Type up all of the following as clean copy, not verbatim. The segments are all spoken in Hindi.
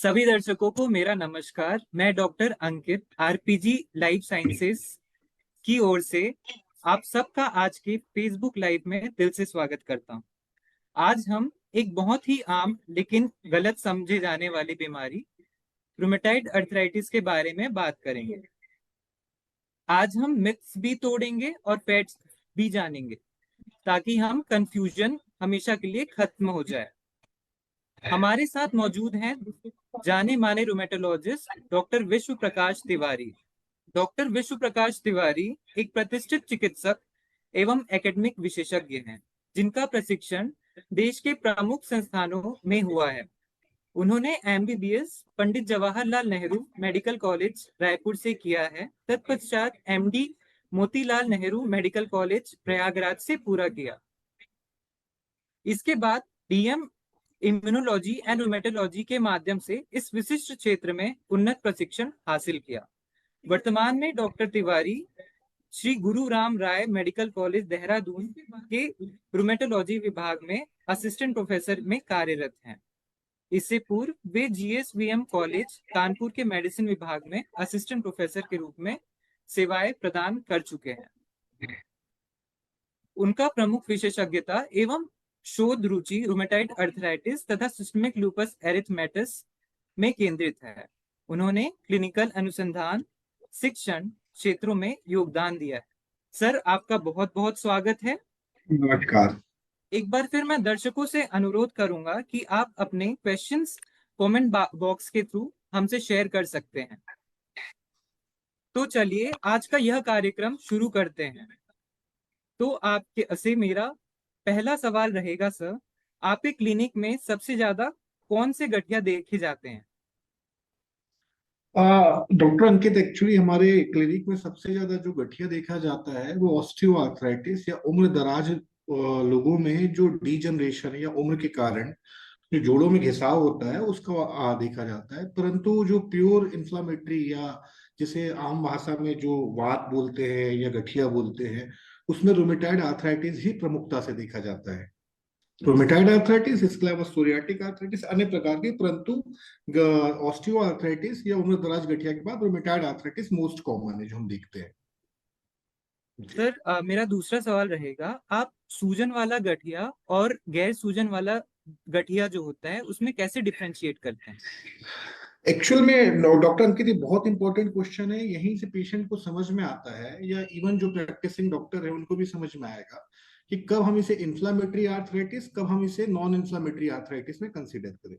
सभी दर्शकों को मेरा नमस्कार। मैं डॉक्टर अंकित आरपीजी लाइफ साइंसेस की ओर से आप सबका आज के फेसबुक लाइव में दिल से स्वागत करता हूं। आज हम एक बहुत ही आम लेकिन गलत समझे जाने वाली बीमारी रूमेटाइड अर्थराइटिस के बारे में बात करेंगे। आज हम मिथ्स भी तोड़ेंगे और फैक्ट्स भी जानेंगे ताकि हम कंफ्यूजन हमेशा के लिए खत्म हो जाए। हमारे साथ मौजूद हैं जाने माने रूमेटोलॉजिस्ट डॉक्टर विश्व प्रकाश तिवारी। डॉक्टर विश्व प्रकाश तिवारी एक प्रतिष्ठित चिकित्सक एवं एकेडमिक विशेषज्ञ हैं, जिनका प्रशिक्षण देश के प्रमुख संस्थानों में हुआ है। उन्होंने MBBS Pandit Jawaharlal Nehru medical college Raipur से किया है। तत्पश्चात MD Motilal Nehru medical college Prayagraj से पूरा किया। इसके बाद डीएम इम्यूनोलॉजी एंड रूमेटोलॉजी के माध्यम से इस विशिष्ट क्षेत्र में उन्नत प्रशिक्षण हासिल किया। वर्तमान में डॉक्टर तिवारी श्री गुरु राम राय मेडिकल कॉलेज देहरादून के रूमेटोलॉजी विभाग में असिस्टेंट प्रोफेसर में कार्यरत हैं। इससे पूर्व वे जीएसवीएम कॉलेज कानपुर के मेडिसिन विभाग में असिस्टेंट प्रोफेसर के रूप में सेवाएं प्रदान कर चुके हैं। उनका प्रमुख विशेषज्ञता एवं शोध रुचि रूमेटाइड अर्थराइटिस तथा सिस्टमिक लूपस एरिथमेटस में केंद्रित है। उन्होंने क्लिनिकल अनुसंधान शिक्षण क्षेत्रों में योगदान दिया है। सर, आपका बहुत बहुत स्वागत है। नमस्कार। एक बार फिर मैं दर्शकों से अनुरोध करूंगा कि आप अपने क्वेश्चंस कमेंट बॉक्स के थ्रू हमसे शेयर कर सकते हैं। तो चलिए आज का यह कार्यक्रम शुरू करते हैं। तो आपके से मेरा पहला सवाल रहेगा सर, आपके क्लिनिक में सबसे ज्यादा कौन से गठिया देखे जाते हैं? डॉक्टर अंकित, एक्चुअली हमारे क्लिनिक में सबसे ज्यादा जो गठिया देखा जाता है वो ऑस्टियोआर्थराइटिस या उम्र दराज लोगों में जो डीजनरेशन या उम्र के कारण जो जोड़ों में घिसाव होता है उसका देखा जाता है। परंतु जो प्योर इंफ्लामेटरी या जिसे आम भाषा में जो वात बोलते हैं या गठिया बोलते हैं, उसमें रूमेटाइड आर्थराइटिस ही प्रमुखता से देखा जाता है। रूमेटाइड आर्थराइटिस, इसके अलावा सोरियाटिक आर्थराइटिस, अन्य प्रकार के, परंतु ऑस्टियो आर्थराइटिस या उम्र दराज गठिया के बाद रूमेटाइड आर्थराइटिस मोस्ट कॉमन है जो हम देखते हैं। सर, मेरा दूसरा सवाल रहेगा, आप सूजन वाला गठिया और गैर सूजन वाला गठिया जो होता है उसमें कैसे डिफरेंशिएट करते हैं? एक्चुअल में डॉक्टर अंकित, ये बहुत इंपॉर्टेंट क्वेश्चन है। यहीं से पेशेंट को समझ में आता है या इवन जो प्रैक्टिसिंग डॉक्टर है उनको भी समझ में आएगा कि कब हम इसे इन्फ्लामेटरी आर्थराइटिस, कब हम इसे नॉन इन्फ्लामेटरी आर्थराइटिस में कंसीडर करें।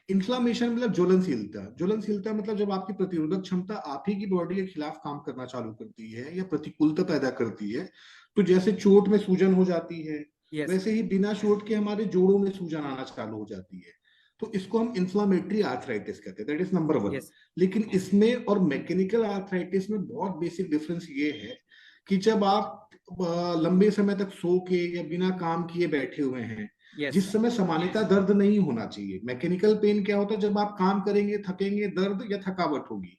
इन्फ्लामेशन मतलब ज्वलनशीलता। ज्वलनशीलता मतलब जब आपकी प्रतिरोधक क्षमता आप ही की बॉडी के खिलाफ काम करना चालू करती है या प्रतिकूलता पैदा करती है। तो जैसे चोट में सूजन हो जाती है, वैसे ही बिना चोट के हमारे जोड़ों में सूजन आना चालू हो जाती है। तो इसको हम इन्फ्लामेटरी आर्थराइटिस कहते हैं, दैट इज नंबर वन। लेकिन इसमें और मैकेनिकल आर्थराइटिस में बहुत बेसिक डिफरेंस ये है कि जब आप लंबे समय तक सो के या बिना काम किए बैठे हुए हैं, जिस समय सामान्यतः दर्द नहीं होना चाहिए। मैकेनिकल पेन क्या होता है? जब आप काम करेंगे, थकेंगे, दर्द या थकावट होगी।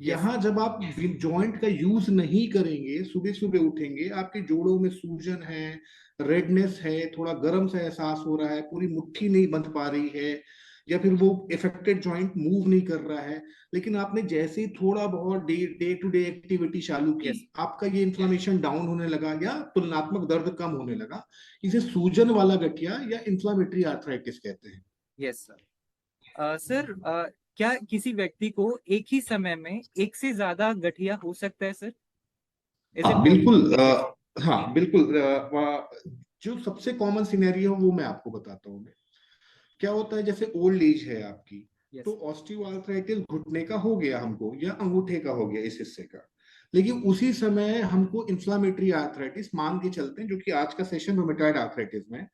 यहाँ जब आप जॉइंट का यूज नहीं करेंगे, सुबह सुबह उठेंगे, आपके जोड़ों में सूजन है, रेडनेस है, थोड़ा गर्म सा एहसास हो रहा है, पूरी मुट्ठी नहीं बंध पा रही है, या फिर वो इफेक्टेड जॉइंट मूव नहीं कर रहा है। लेकिन आपने जैसे ही थोड़ा बहुत डे टू डे एक्टिविटी चालू की, आपका ये इन्फ्लामेशन डाउन होने लगा या तुलनात्मक दर्द कम होने लगा। इसे सूजन वाला गठिया या इन्फ्लामेटरी आर्थराइटिस कहते हैं। Yes sir. सर, क्या किसी व्यक्ति को एक ही समय में एक से ज्यादा गठिया हो सकता है सर? हाँ बिल्कुल। हाँ बिल्कुल। जो सबसे कॉमन सिनेरियो वो मैं आपको बताता हूँ। क्या होता है, जैसे ओल्ड एज है आपकी, तो ऑस्टियोआर्थराइटिस घुटने का हो गया हमको या अंगूठे का हो गया इस हिस्से का, लेकिन उसी समय हमको इन्फ्लामेटरी आर्थराइटिस मान के चलते हैं, जो कि आज का सेशन रूमेटाइड आर्थराइटिस में।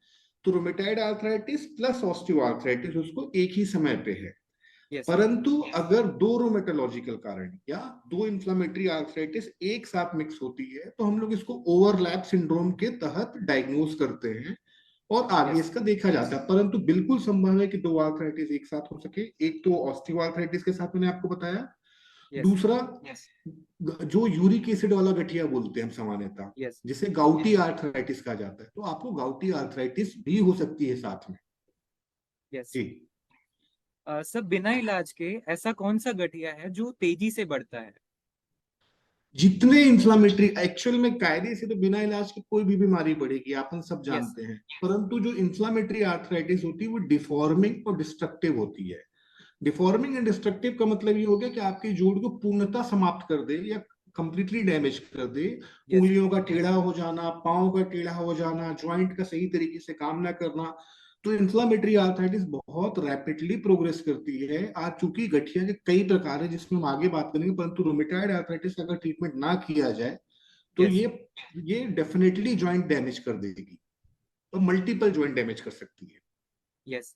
तो रूमेटाइड आर्थराइटिस प्लस ऑस्टियोआर्थराइटिस उसको एक ही समय पे है। परंतु अगर दो रोमेटोलॉजिकल कारण या दो इन्फ्लामेटरी आर्थराइटिस एक साथ मिक्स होती है तो हम लोग इसको ओवरलैप सिंड्रोम के तहत डायग्नोज करते हैं और आगे इसका देखा जाता है। परंतु बिल्कुल संभव है कि दो आर्थराइटिस एक साथ हो सके। एक तो ऑस्टियोआर्थराइटिस के साथ मैंने आपको बताया, दूसरा जो यूरिक एसिड वाला गठिया बोलते हैं हम सामान्यतः, जिसे गाउटी आर्थराइटिस कहा जाता है, तो आपको गाउटी आर्थराइटिस भी हो सकती है साथ में। जी सर बिना इलाज के ऐसा कौन सा गठिया है जो तेजी से बढ़ता है? जितने इंफ्लामेटरी, एक्चुअल में कायदे से तो बिना इलाज के कोई भी बीमारी बढ़ेगी, अपन सब यस। जानते हैं, परंतु जो इंफ्लामेटरी आर्थराइटिस होती है वो डिफॉर्मिंग और डिस्ट्रक्टिव होती है। डिफॉर्मिंग एंड डिस्ट्रक्टिव का मतलब ये हो गया कि आपके जोड़ को पूर्णतः समाप्त कर दे या कंप्लीटली डैमेज कर दे। यस। उंगलियों का टेढ़ा हो जाना, पाँव का टेढ़ा हो जाना, ज्वाइंट का सही तरीके से काम ना करना। तो इन्फ्लामेटरी आर्थराइटिस बहुत रैपिडली प्रोग्रेस करती है। आज चूंकि गठिया के कई प्रकार है जिसमें हम आगे बात करेंगे, परंतु रोमेटाइड आर्थराइटिस का अगर ट्रीटमेंट ना किया जाए तो यस। ये डेफिनेटली ज्वाइंट डैमेज कर देगी और मल्टीपल ज्वाइंट डैमेज कर सकती है। यस।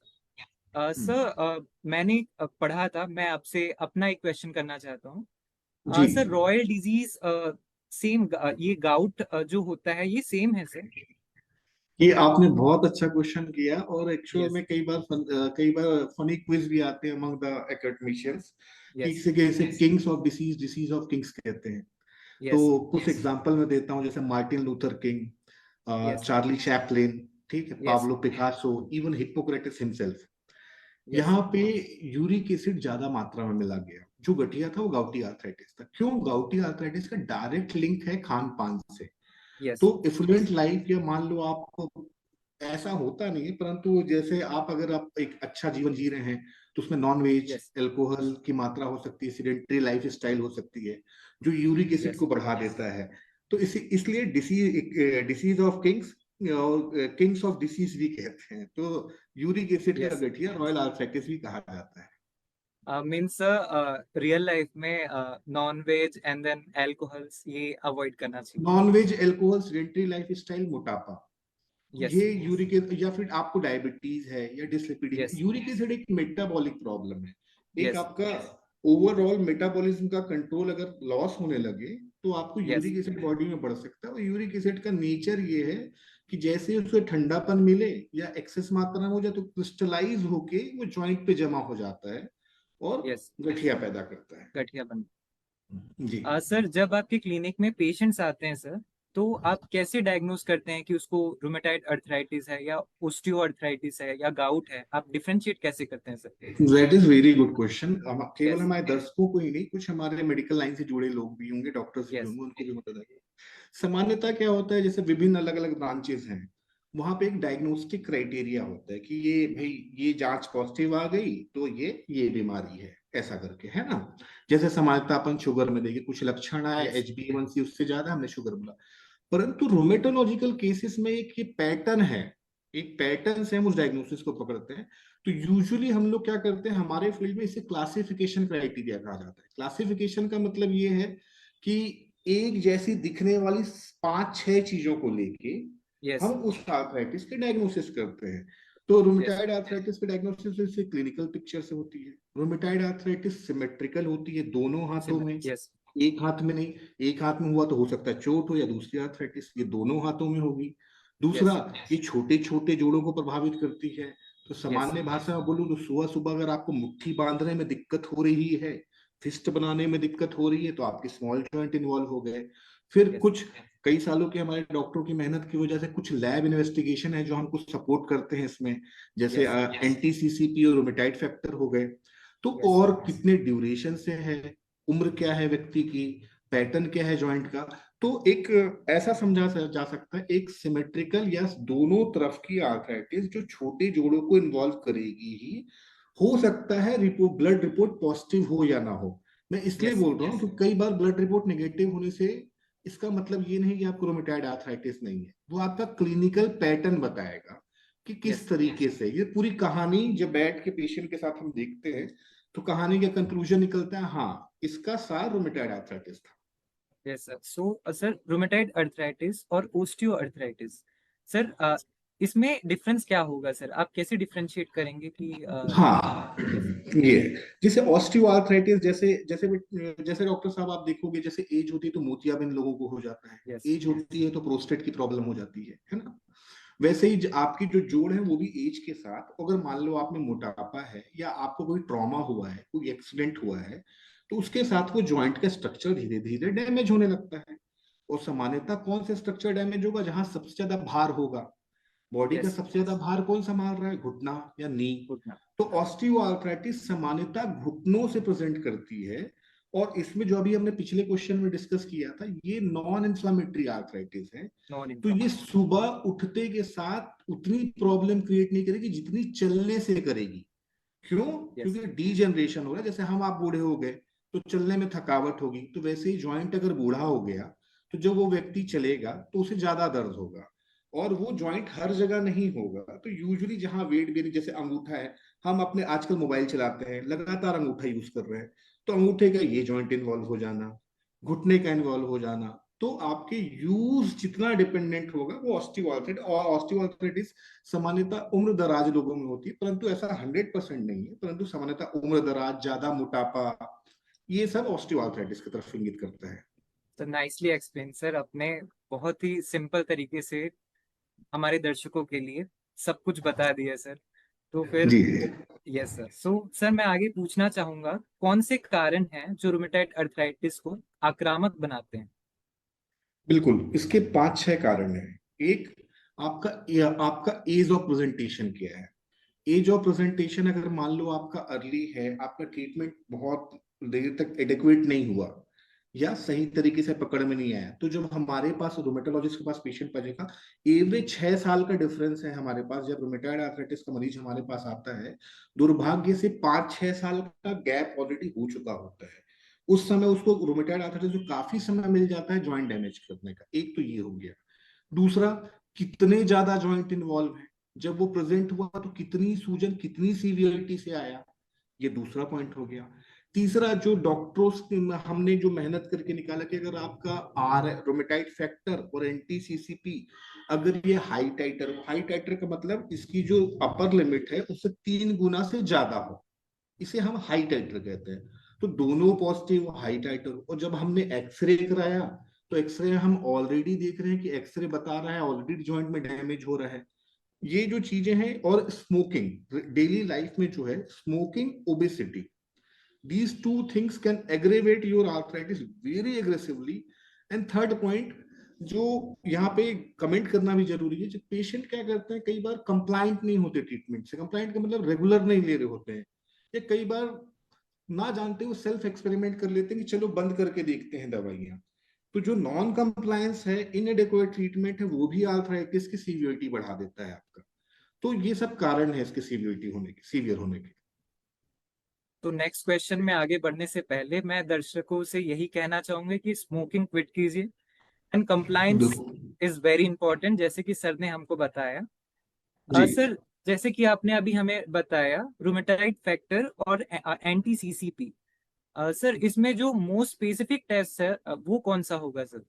हम्म, सर मैंने पढ़ा था, मैं आपसे अपना एक क्वेश्चन करना चाहता हूँ। जी। सर रॉयल डिजीज सेम, ये गाउट जो होता है ये सेम है सर? ये आपने बहुत अच्छा क्वेश्चन किया, और एक्चुअल यस। में कई बार फनी क्विज भी आते हैं अमंग द एकेडमिशियंस कि यस। इसे Kings of disease, disease of Kings कहते हैं। तो यस। कुछ एग्जांपल मैं देता हूँ, जैसे Martin Luther King, yes. Charlie Chaplin, ठीक है, yes. Pablo Picasso, even Hippocrates himself. Yes. यहाँ पे यूरिक एसिड ज्यादा मात्रा में मिला गया। जो गठिया था वो गाउटी आर्थराइटिस था। क्यों? गाउटी आर्थराइटिस का डायरेक्ट लिंक है खान पान से। यस। तो इफ्लुएंट लाइफ, या मान लो आप, ऐसा होता नहीं है, परंतु जैसे अगर आप एक अच्छा जीवन जी रहे हैं तो उसमें नॉन वेज, यस। अल्कोहल की मात्रा हो सकती है, सीडेंटरी लाइफ स्टाइल हो सकती है, जो यूरिक एसिड यस। को बढ़ा देता है। तो इसलिए डिसीज ऑफ किंग्स और किंग्स ऑफ डिसीज भी कहते हैं। तो यूरिक एसिड का यस। गठिया रॉयल आर्थराइटिस भी कहा जाता है। मीन्स रियल लाइफ में non veg and then alcohols ये अवॉइड करना चाहिए। Non veg, alcohol, sedentary life style, मोटापा, यस। ये यूरिक, या फिर आपको डायबिटीज है या डिसलिपिडीमिया। यस। यूरिक एसिड एक मेटाबॉलिक प्रॉब्लम है। एक यस। आपका ओवरऑल मेटाबॉलिज्म का कंट्रोल अगर लॉस होने लगे तो आपको यस। यूरिक एसिड बॉडी में बढ़ सकता है। और यूरिक एसिड का नेचर ये है कि जैसे उसे ठंडापन मिले या एक्सेस मात्रा में हो जाए तो क्रिस्टलाइज होके वो ज्वाइंट पे जमा हो जाता है और यस। गठिया पैदा करता है। गठिया बन। जी। सर जब आपके क्लिनिक में पेशेंट्स आते हैं सर, तो आप कैसे डायग्नोस करते हैं कि उसको रूमेटाइड अर्थराइटिस है या ओस्टियो अर्थराइटिस है या गाउट है? आप डिफरेंशिएट कैसे करते हैं sir? That is very good question. केवल यस। हमारे दर्शकों को ही नहीं, कुछ हमारे मेडिकल लाइन से जुड़े लोग भी होंगे, डॉक्टर्स भी यस। होंगे, उनको भी मदद आएगी। सामान्यतः क्या होता है, जैसे विभिन्न अलग अलग ब्रांचेस हैं, वहां पे एक डायग्नोस्टिक क्राइटेरिया होता है कि ये भाई, ये जांच पॉजिटिव आ गई तो ये बीमारी है, ऐसा करके, है ना। जैसे सामान्यतः अपन शुगर में देंगे, कुछ लक्षण आए यस। HbA1c उससे ज्यादा, हमने शुगर बोला। परंतु रोमेटोलॉजिकल केसेस में एक ये पैटर्न है, एक पैटर्न से हम उस डायग्नोसिस को पकड़ते हैं। तो यूजुअली हम लोग क्या करते हैं, हमारे फील्ड में इसे क्लासिफिकेशन क्राइटेरिया कहा जाता है। क्लासिफिकेशन का मतलब ये है कि एक जैसी दिखने वाली 5-6 चीजों को लेके यस। हम उस आर्थराइटिस के डायग्नोसिस करते हैं। तो यस। रोमेटाइड आर्थराइटिस के डायग्नोसिस से क्लिनिकल पिक्चर से होती है। रोमेटाइड आर्थराइटिस सिमेट्रिकल होती है, दोनों हाथों में, यस। एक हाथ में नहीं। एक हाथ में हुआ तो हो सकता है चोट हो, या दूसरी आर्थराइटिस ये दोनों हाथों में होगी। दूसरा, यस। ये छोटे छोटे जोड़ों को प्रभावित करती है। तो यस। सामान्य भाषा में बोलूं तो सुबह सुबह अगर आपको मुट्ठी बांधने में दिक्कत हो रही है, फिस्ट बनाने में दिक्कत हो रही है, तो आपके स्मॉल जॉइंट इन्वॉल्व हो गए। फिर यस। कुछ कई सालों के हमारे डॉक्टरों की मेहनत की वजह से कुछ लैब इन्वेस्टिगेशन है जो हमको सपोर्ट करते हैं इसमें, जैसे यस। NTCCP और रोमेटाइड फैक्टर हो गए। तो यस। और कितने ड्यूरेशन से है, उम्र क्या है व्यक्ति की, पैटर्न क्या है जॉइंट का। तो एक ऐसा समझा जा सकता है, एक सिमेट्रिकल या दोनों तरफ की आर्थराइटिस जो छोटे जोड़ों को इन्वॉल्व करेगी ही, हो सकता है रिपोर्ट, ब्लड रिपोर्ट पॉजिटिव हो या ना हो। मैं इसलिए यस। बोल रहा हूँ कि कई बार ब्लड रिपोर्ट नेगेटिव होने से इसका मतलब ये नहीं कि आपको रोमेटाइड आर्थराइटिस नहीं है, वो आपका क्लिनिकल पैटर्न बताएगा कि किस यस। तरीके से। ये पूरी कहानी जब बैठ के पेशेंट के साथ हम देखते हैं तो कहानी का कंक्लूजन निकलता है, हाँ इसका सार रोमेटाइड आर्थराइटिस था। Yes sir. So sir rheumatoid arthritis और ओस्टियो अर्थराइटिस, सर इसमें डिफरेंस क्या होगा सर? आप कैसे डिफरेंशिएट करेंगे कि हाँ, यस। ये जैसे ऑस्टियोआर्थराइटिस, जैसे जैसे जैसे डॉक्टर साहब आप देखोगे, जैसे एज होती है तो मोतियाबिंद लोगों को हो जाता है, यस। एज होती है तो प्रोस्टेट की प्रॉब्लम हो जाती है ना। वैसे ही आपकी जो जोड़ है वो भी एज के साथ, अगर मान लो आप में मोटापा है या आपको कोई ट्रॉमा हुआ है, कोई एक्सीडेंट हुआ है, तो उसके साथ वो ज्वाइंट का स्ट्रक्चर धीरे धीरे डैमेज होने लगता है। और सामान्यतः कौन सा स्ट्रक्चर डैमेज होगा? जहां सबसे ज्यादा भार होगा, बॉडी का यस, सबसे ज्यादा भार कौन संभाल रहा है, घुटना या नी। घुटना। तो ऑस्टियोआर्थराइटिस सामान्यतः घुटनों से प्रेजेंट करती है। और इसमें जो अभी हमने पिछले क्वेश्चन में डिस्कस किया था, ये नॉन इन्फ्लामेटरी आर्थराइटिस है। नॉन तो ये इन्फ्लेमेटरी। सुबह उठते के साथ उतनी प्रॉब्लम क्रिएट नहीं करेगी जितनी चलने से करेगी। क्यों? यस। क्योंकि डीजनरेशन हो रहा है। जैसे हम आप बूढ़े हो गए तो चलने में थकावट होगी, तो वैसे ही ज्वाइंट अगर बूढ़ा हो गया तो जब वो व्यक्ति चलेगा तो उसे ज्यादा दर्द होगा। और वो ज्वाइंट हर जगह नहीं होगा। तो यूजुअली जहां वेट बेरिंग, जैसे अंगूठा है, हम अपने आजकल मोबाइल चलाते हैं, लगातार अंगूठा यूज कर रहे हैं, तो अंगूठे का ये ज्वाइंट इन्वॉल्व हो जाना, घुटने का इन्वॉल्व हो जाना, तो आपके यूज जितना डिपेंडेंट होगा वो ऑस्टियोआर्थराइटिस। और ऑस्टियोआर्थराइटिस सामान्यतः उम्र दराज लोगों में होती है, परंतु ऐसा 100% नहीं है, परंतु सामान्यतः उम्र दराज, ज्यादा मोटापा, ये सब ऑस्टियोआर्थराइटिस की तरफ इंगित करता है। तो नाइसली एक्सप्लेन सर, आपने बहुत ही सिंपल तरीके से हमारे दर्शकों के लिए सब कुछ बता दिया सर। तो फिर जी। यस सर, सो सर मैं आगे पूछना चाहूंगा, कौन से कारण हैं जो रूमेटाइड अर्थराइटिस को आक्रामक बनाते हैं? बिल्कुल, इसके 5-6 कारण हैं। एक, आपका एज ऑफ प्रेजेंटेशन क्या है। एज ऑफ प्रेजेंटेशन अगर मान लो आपका अर्ली है, आपका ट्रीटमेंट बहुत देर तक एडिक्वेट नहीं हुआ या सही तरीके से पकड़ में नहीं आया, तो जब हमारे पास रोमेटोलॉजिस्ट के पास पेशेंट पहुंचेगा, एवरेज 6 साल का डिफरेंस है हमारे पास। जब रोमेटॉइड आर्थराइटिस का मरीज हमारे पास आता है, दुर्भाग्य से 5-6 साल का गैप ऑलरेडी हो चुका होता है। उस समय उसको रोमेटॉइड आर्थराइटिस जो काफी समय मिल जाता है ज्वाइंट डैमेज करने का। एक तो ये हो गया। दूसरा, कितने ज्यादा ज्वाइंट इन्वॉल्व है, जब वो प्रेजेंट हुआ तो कितनी सूजन, कितनी सीवियरिटी से आया, ये दूसरा पॉइंट हो गया। तीसरा, जो डॉक्टर्स हमने जो मेहनत करके निकाला कि अगर आपका आर रोमेटाइड फैक्टर और एंटी-सीसीपी अगर ये हाई टाइटर हो, हाई टाइटर का मतलब इसकी जो अपर लिमिट है उससे 3 गुना से ज्यादा हो, इसे हम हाई टाइटर कहते हैं। तो दोनों पॉजिटिव, हाई टाइटर। और जब हमने एक्सरे कराया तो एक्सरे हम ऑलरेडी देख रहे हैं कि एक्सरे बता रहा है ऑलरेडी जॉइंट में डैमेज हो रहा है। ये जो चीजें हैं, और स्मोकिंग डेली लाइफ में जो है, smoking, obesity, these two things can aggravate your arthritis very aggressively. And third point, जो यहाँ पे कमेंट करना भी जरूरी है, जब पेशेंट क्या करते हैं, कई बार कंप्लाइंट नहीं होते ट्रीटमेंट से। कंप्लाइंट का मतलब रेगुलर नहीं ले रहे होते हैं, या कई बार ना जानते हुए सेल्फ एक्सपेरिमेंट कर लेते हैं कि चलो बंद करके देखते हैं दवाइयाँ। तो जो नॉन कंप्लायंस है, इनएडेक्वेट ट्रीटमेंट है, वो भी आर्थराइटिस की सीवियरिटी बढ़ा देता है आपका। तो ये सब कारण है इसके सीवियरिटी होने के, सीवियर होने के। तो नेक्स्ट क्वेश्चन में आगे बढ़ने से पहले मैं दर्शकों से यही कहना चाहूंगा कि स्मोकिंग क्विट कीजिए, एंड कंप्लायंस बिल्कुल। इज वेरी इंपॉर्टेंट, जैसे कि सर ने हमको बताया। जी। सर, जैसे कि आपने अभी हमें बताया रूमेटाइड फैक्टर और एंटी सीसीपी, सर इसमें जो मोस्ट स्पेसिफिक टेस्ट है वो कौन सा होगा सर?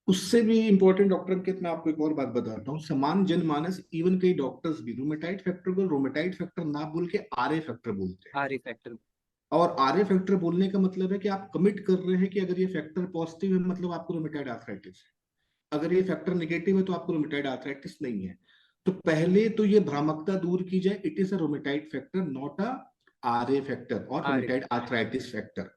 उससे भी इंपॉर्टेंट डॉक्टर अंकित, मैं आपको एक और बात बताता हूँ। समान जनमानस, इवन कई डॉक्टर्स भी रोमेटाइड फैक्टर को रोमेटाइड फैक्टर ना बोल के आरए फैक्टर बोलते हैं। R A factor. और आरए फैक्टर बोलने का मतलब है कि आप कमिट कर रहे हैं कि अगर ये फैक्टर पॉजिटिव है मतलब आपको रोमेटाइड आर्थराइटिस है, अगर ये फैक्टर नेगेटिव है तो आपको रोमेटाइड आर्थराइटिस नहीं है। तो पहले तो ये भ्रामकता दूर की जाए, it is a rheumatoid factor, not a RA factor और R A. Rheumatoid arthritis factor.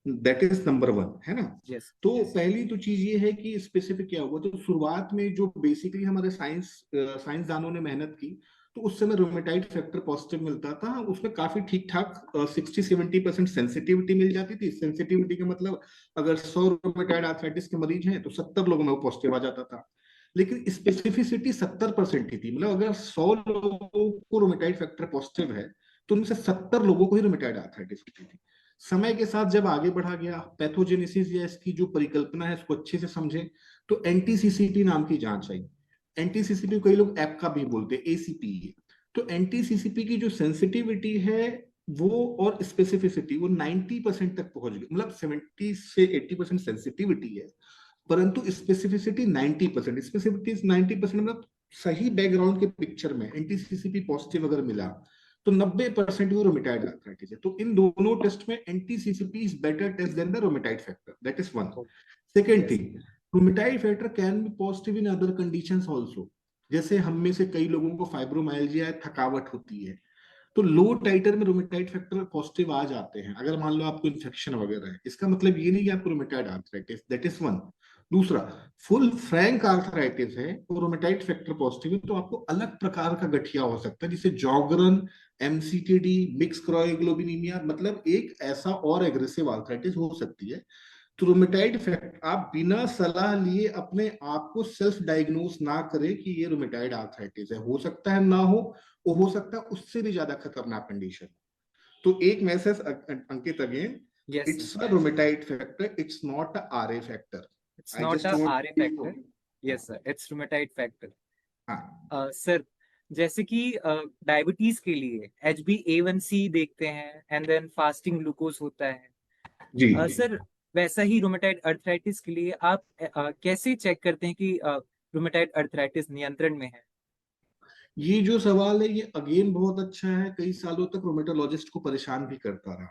That is number one, है ना। यस। तो पहली तो चीज ये है कि स्पेसिफिक क्या हुआ। तो शुरुआत में जो बेसिकली हमारे साइंसदानों ने मेहनत की, तो उस समय रोमेटाइड फैक्टर पॉजिटिव मिलता था, उसमें काफी ठीक ठाक 60-70% सेंसिटिविटी मिल जाती थी। सेंसिटिविटी का मतलब अगर 100 रोमेटाइड आर्थराइटिस के मरीज हैं तो 70 लोगों में वो पॉजिटिव आ जाता था। लेकिन स्पेसिफिसिटी 70% ही थी, मतलब अगर 100 लोगों को रोमेटाइड फैक्टर पॉजिटिव है तो उनसे 70 लोगों को ही रोमेटाइड आर्थराइटिस होती थी। समय के साथ जब आगे बढ़ा गया, पैथोजेनेसिस या इसकी जो परिकल्पना है उसको अच्छे से समझे, तो एंटीसीसीपी नाम की जांच आई। एंटीसीसीपी कई लोग ऐप का भी बोलते हैं, एसीपी। तो एंटीसीसीपी की जो सेंसिटिविटी है वो और स्पेसिफिसिटी वो 90% तक पहुंच गई, मतलब 70 से 80% सेंसिटिविटी है, परंतु स्पेसिफिसिटी 90%। स्पेसिफिसिटी 90% मतलब सही बैकग्राउंड के पिक्चर में एंटीसीसीपी पॉजिटिव अगर मिला तो 90% वो रोमेटाइड आर्थराइटिस है। तो इन दोनों टेस्ट में anti CCP is better test than the rheumatoid factor, that is one. Second yes. Thing, rheumatoid factor can be positive in other conditions also. जैसे हम में से कई लोगों को फाइब्रोमाइल्जिया, थकावट होती है, तो लो टाइटर में रोमेटाइड फैक्टर पॉजिटिव आ जाते हैं। अगर मान लो आपको इन्फेक्शन वगैरह है, इसका मतलब ये नहीं कि आपको rheumatoid arthritis, that is one. दूसरा, फुल फ्रैंक आर्थराइटिस है और रोमेटाइड फैक्टर पॉजिटिव है, तो आपको अलग प्रकार का गठिया हो सकता है, जिसे जॉगरन, एमसीटीडी, मिक्स क्रायोग्लोबिनीमिया, मतलब एक ऐसा और एग्रेसिव आर्थराइटिस हो सकती है। तो रोमेटाइड फैक्टर आप बिना सलाह लिए अपने आप को सेल्फ डायग्नोस ना करें कि ये रोमेटाइड आर्थराइटिस है, हो सकता है ना हो, वो हो सकता है उससे भी ज्यादा खतरनाक कंडीशन। तो एक message Ankit again, yes it's a rheumatoid factor, it's not a RA factor. It's I not just a want R A you factor. हाँ yes sir, it's rheumatoid factor. हाँ सर, जैसे कि डायबिटीज के लिए HbA1c देखते हैं एंड देन फास्टिंग ग्लूकोज होता है। जी। सर, वैसा ही रूमेटाइड अर्थराइटिस के लिए आप कैसे चेक करते हैं कि रूमेटाइड अर्थराइटिस नियंत्रण में है? ये जो सवाल है ये अगेन बहुत अच्छा है, कई सालों तक रोमेटोलॉजिस्ट को परेशान भी करता रहा,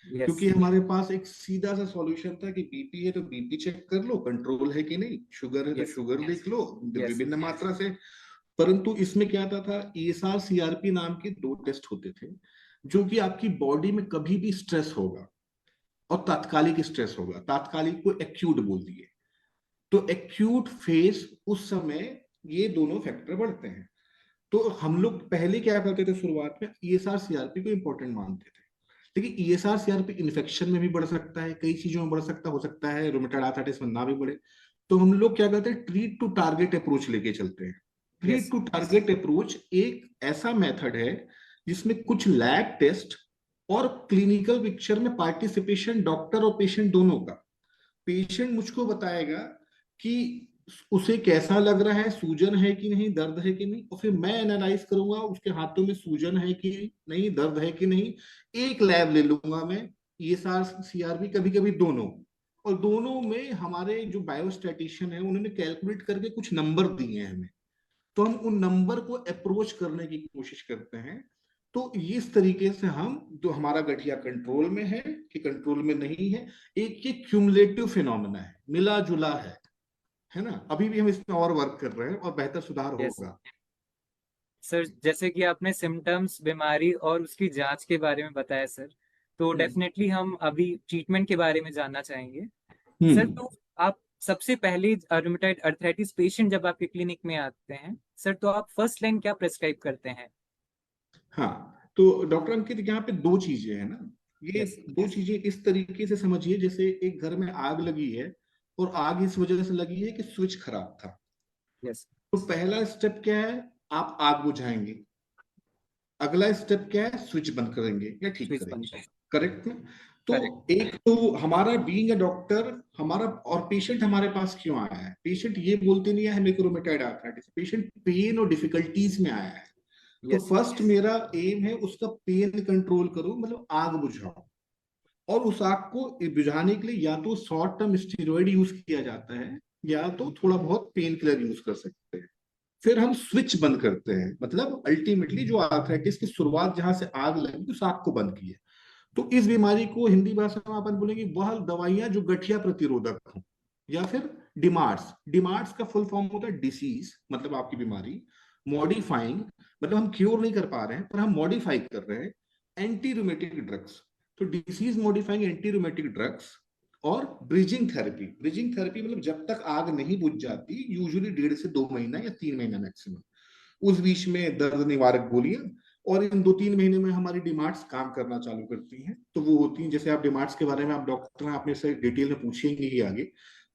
यस। क्योंकि हमारे पास एक सीधा सा सॉल्यूशन था कि बीपी है तो बीपी चेक कर लो, कंट्रोल है कि नहीं, शुगर है तो यस। शुगर देख लो यस। विभिन्न मात्रा से। परंतु इसमें क्या था ईएसआर सीआरपी नाम के दो टेस्ट होते थे, जो कि आपकी बॉडी में कभी भी स्ट्रेस होगा और तात्कालिक स्ट्रेस होगा, तात्कालिक को एक्यूट बोल दिए, तो एक्यूट फेज उस समय ये दोनों फैक्टर बढ़ते हैं। तो हम लोग पहले क्या करते थे, शुरुआत में ईएसआर सीआरपी को इंपॉर्टेंट मानते थे, लेकिन ईएसआर सीआरपी इन्फेक्शन में भी बढ़ सकता है, कई चीजों में बढ़ सकता, हो सकता है रोमेटॉइड आर्थराइटिस में ना भी बढ़े। तो हम लोग क्या करते हैं, ट्रीट टू टारगेट अप्रोच लेके चलते हैं। Treat yes. To target approach एक ऐसा मेथड है जिसमें कुछ लैब टेस्ट और क्लिनिकल पिक्चर में पार्टिसिपेशन डॉक्टर और पेशेंट दोनों का। पेशेंट मुझको बताएगा कि उसे कैसा लग रहा है, सूजन है कि नहीं, दर्द है कि नहीं, और फिर मैं एनालाइज करूंगा उसके हाथों में सूजन है कि नहीं, दर्द है कि नहीं। एक लैब ले लूंगा मैं, ईएसआर सीआरपी, कभी कभी दोनों, और दोनों में हमारे जो बायोस्टैटिशियन है उन्होंने कैलकुलेट करके कुछ नंबर दिए हैं हमें, तो हम उन नंबर को अप्रोच करने की कोशिश करते हैं। तो इस तरीके से हम, जो हमारा गठिया कंट्रोल में है कि कंट्रोल में नहीं है, एक ये क्यूमुलेटिव फिनोमेना है, मिला जुला है ना। अभी भी हम इसमें और वर्क कर रहे हैं और बेहतर सुधार यस होगा। सर, जैसे कि आपने सिम्टम्स, बीमारी और उसकी जांच के बारे में बताया सर, तो हम्म डेफिनेटली हम अभी ट्रीटमेंट के बारे में जानना चाहेंगे। सर, हम्म तो आप सबसे पहले रूमेटाइड अर्थराइटिस पेशेंट जब आपके क्लिनिक में आते हैं सर, तो आप फर्स्ट लाइन क्या प्रेस्क्राइब करते हैं? हाँ, तो डॉक्टर अंकित यहाँ पे दो चीजें हैं ना, ये यस। दो चीजें इस तरीके से समझिए, जैसे एक घर में आग लगी है और आग इस वजह से लगी है कि स्विच खराब था। यस। तो पहला स्टेप क्या है, आप आग बुझाएंगे। अगला स्टेप क्या है, स्विच बंद करेंगे या ठीक स्विच बंद करेंगे। कर। करेक्ट ना। तो करेक्ट। एक तो हमारा बीइंग अ डॉक्टर, हमारा और पेशेंट हमारे पास क्यों आया है, पेशेंट ये बोलते नहीं है हमें को रोमेटॉइड आर्थराइटिस, पेशेंट पेन और डिफिकल्टीज में आया है। तो यस। फर्स्ट मेरा एम है उसका पेन कंट्रोल करो, मतलब आग बुझाओ। और उस आग को बुझाने के लिए या तो शॉर्ट टर्म स्टेरॉइड यूज किया जाता है, या तो थोड़ा बहुत पेन किलर यूज कर सकते हैं। फिर हम स्विच बंद करते हैं, मतलब अल्टीमेटली जो आर्थराइटिस की शुरुआत जहां से आग लगी उस आग को बंद किए। तो इस बीमारी को हिंदी भाषा में अपन बोलेंगे वह दवाइयां जो गठिया प्रतिरोधक हो, या फिर डिमार्ड्स। डिमार्ड्स का फुल फॉर्म होता है डिसीज, मतलब आपकी बीमारी, मॉडिफाइंग, मतलब हम क्योर नहीं कर पा रहे हैं पर हम मॉडिफाई कर रहे हैं, एंटी रूमेटिक ड्रग्स। तो disease modifying anti rheumatic drugs और ब्रिजिंग थेरेपी। ब्रिजिंग थेरेपी मतलब जब तक आग नहीं बुझ जाती, यूजुअली 1.5 से 2 महीना या 3 महीना मैक्सिमम, उस बीच में दर्द निवारक गोलियां, और इन 2-3 महीने में हमारी डिमांड्स काम करना चालू करती हैं। तो वो होती हैं, जैसे आप डिमांड्स के बारे में आप डॉक्टर हैं, आपने से डिटेल में पूछेंगे ही आगे।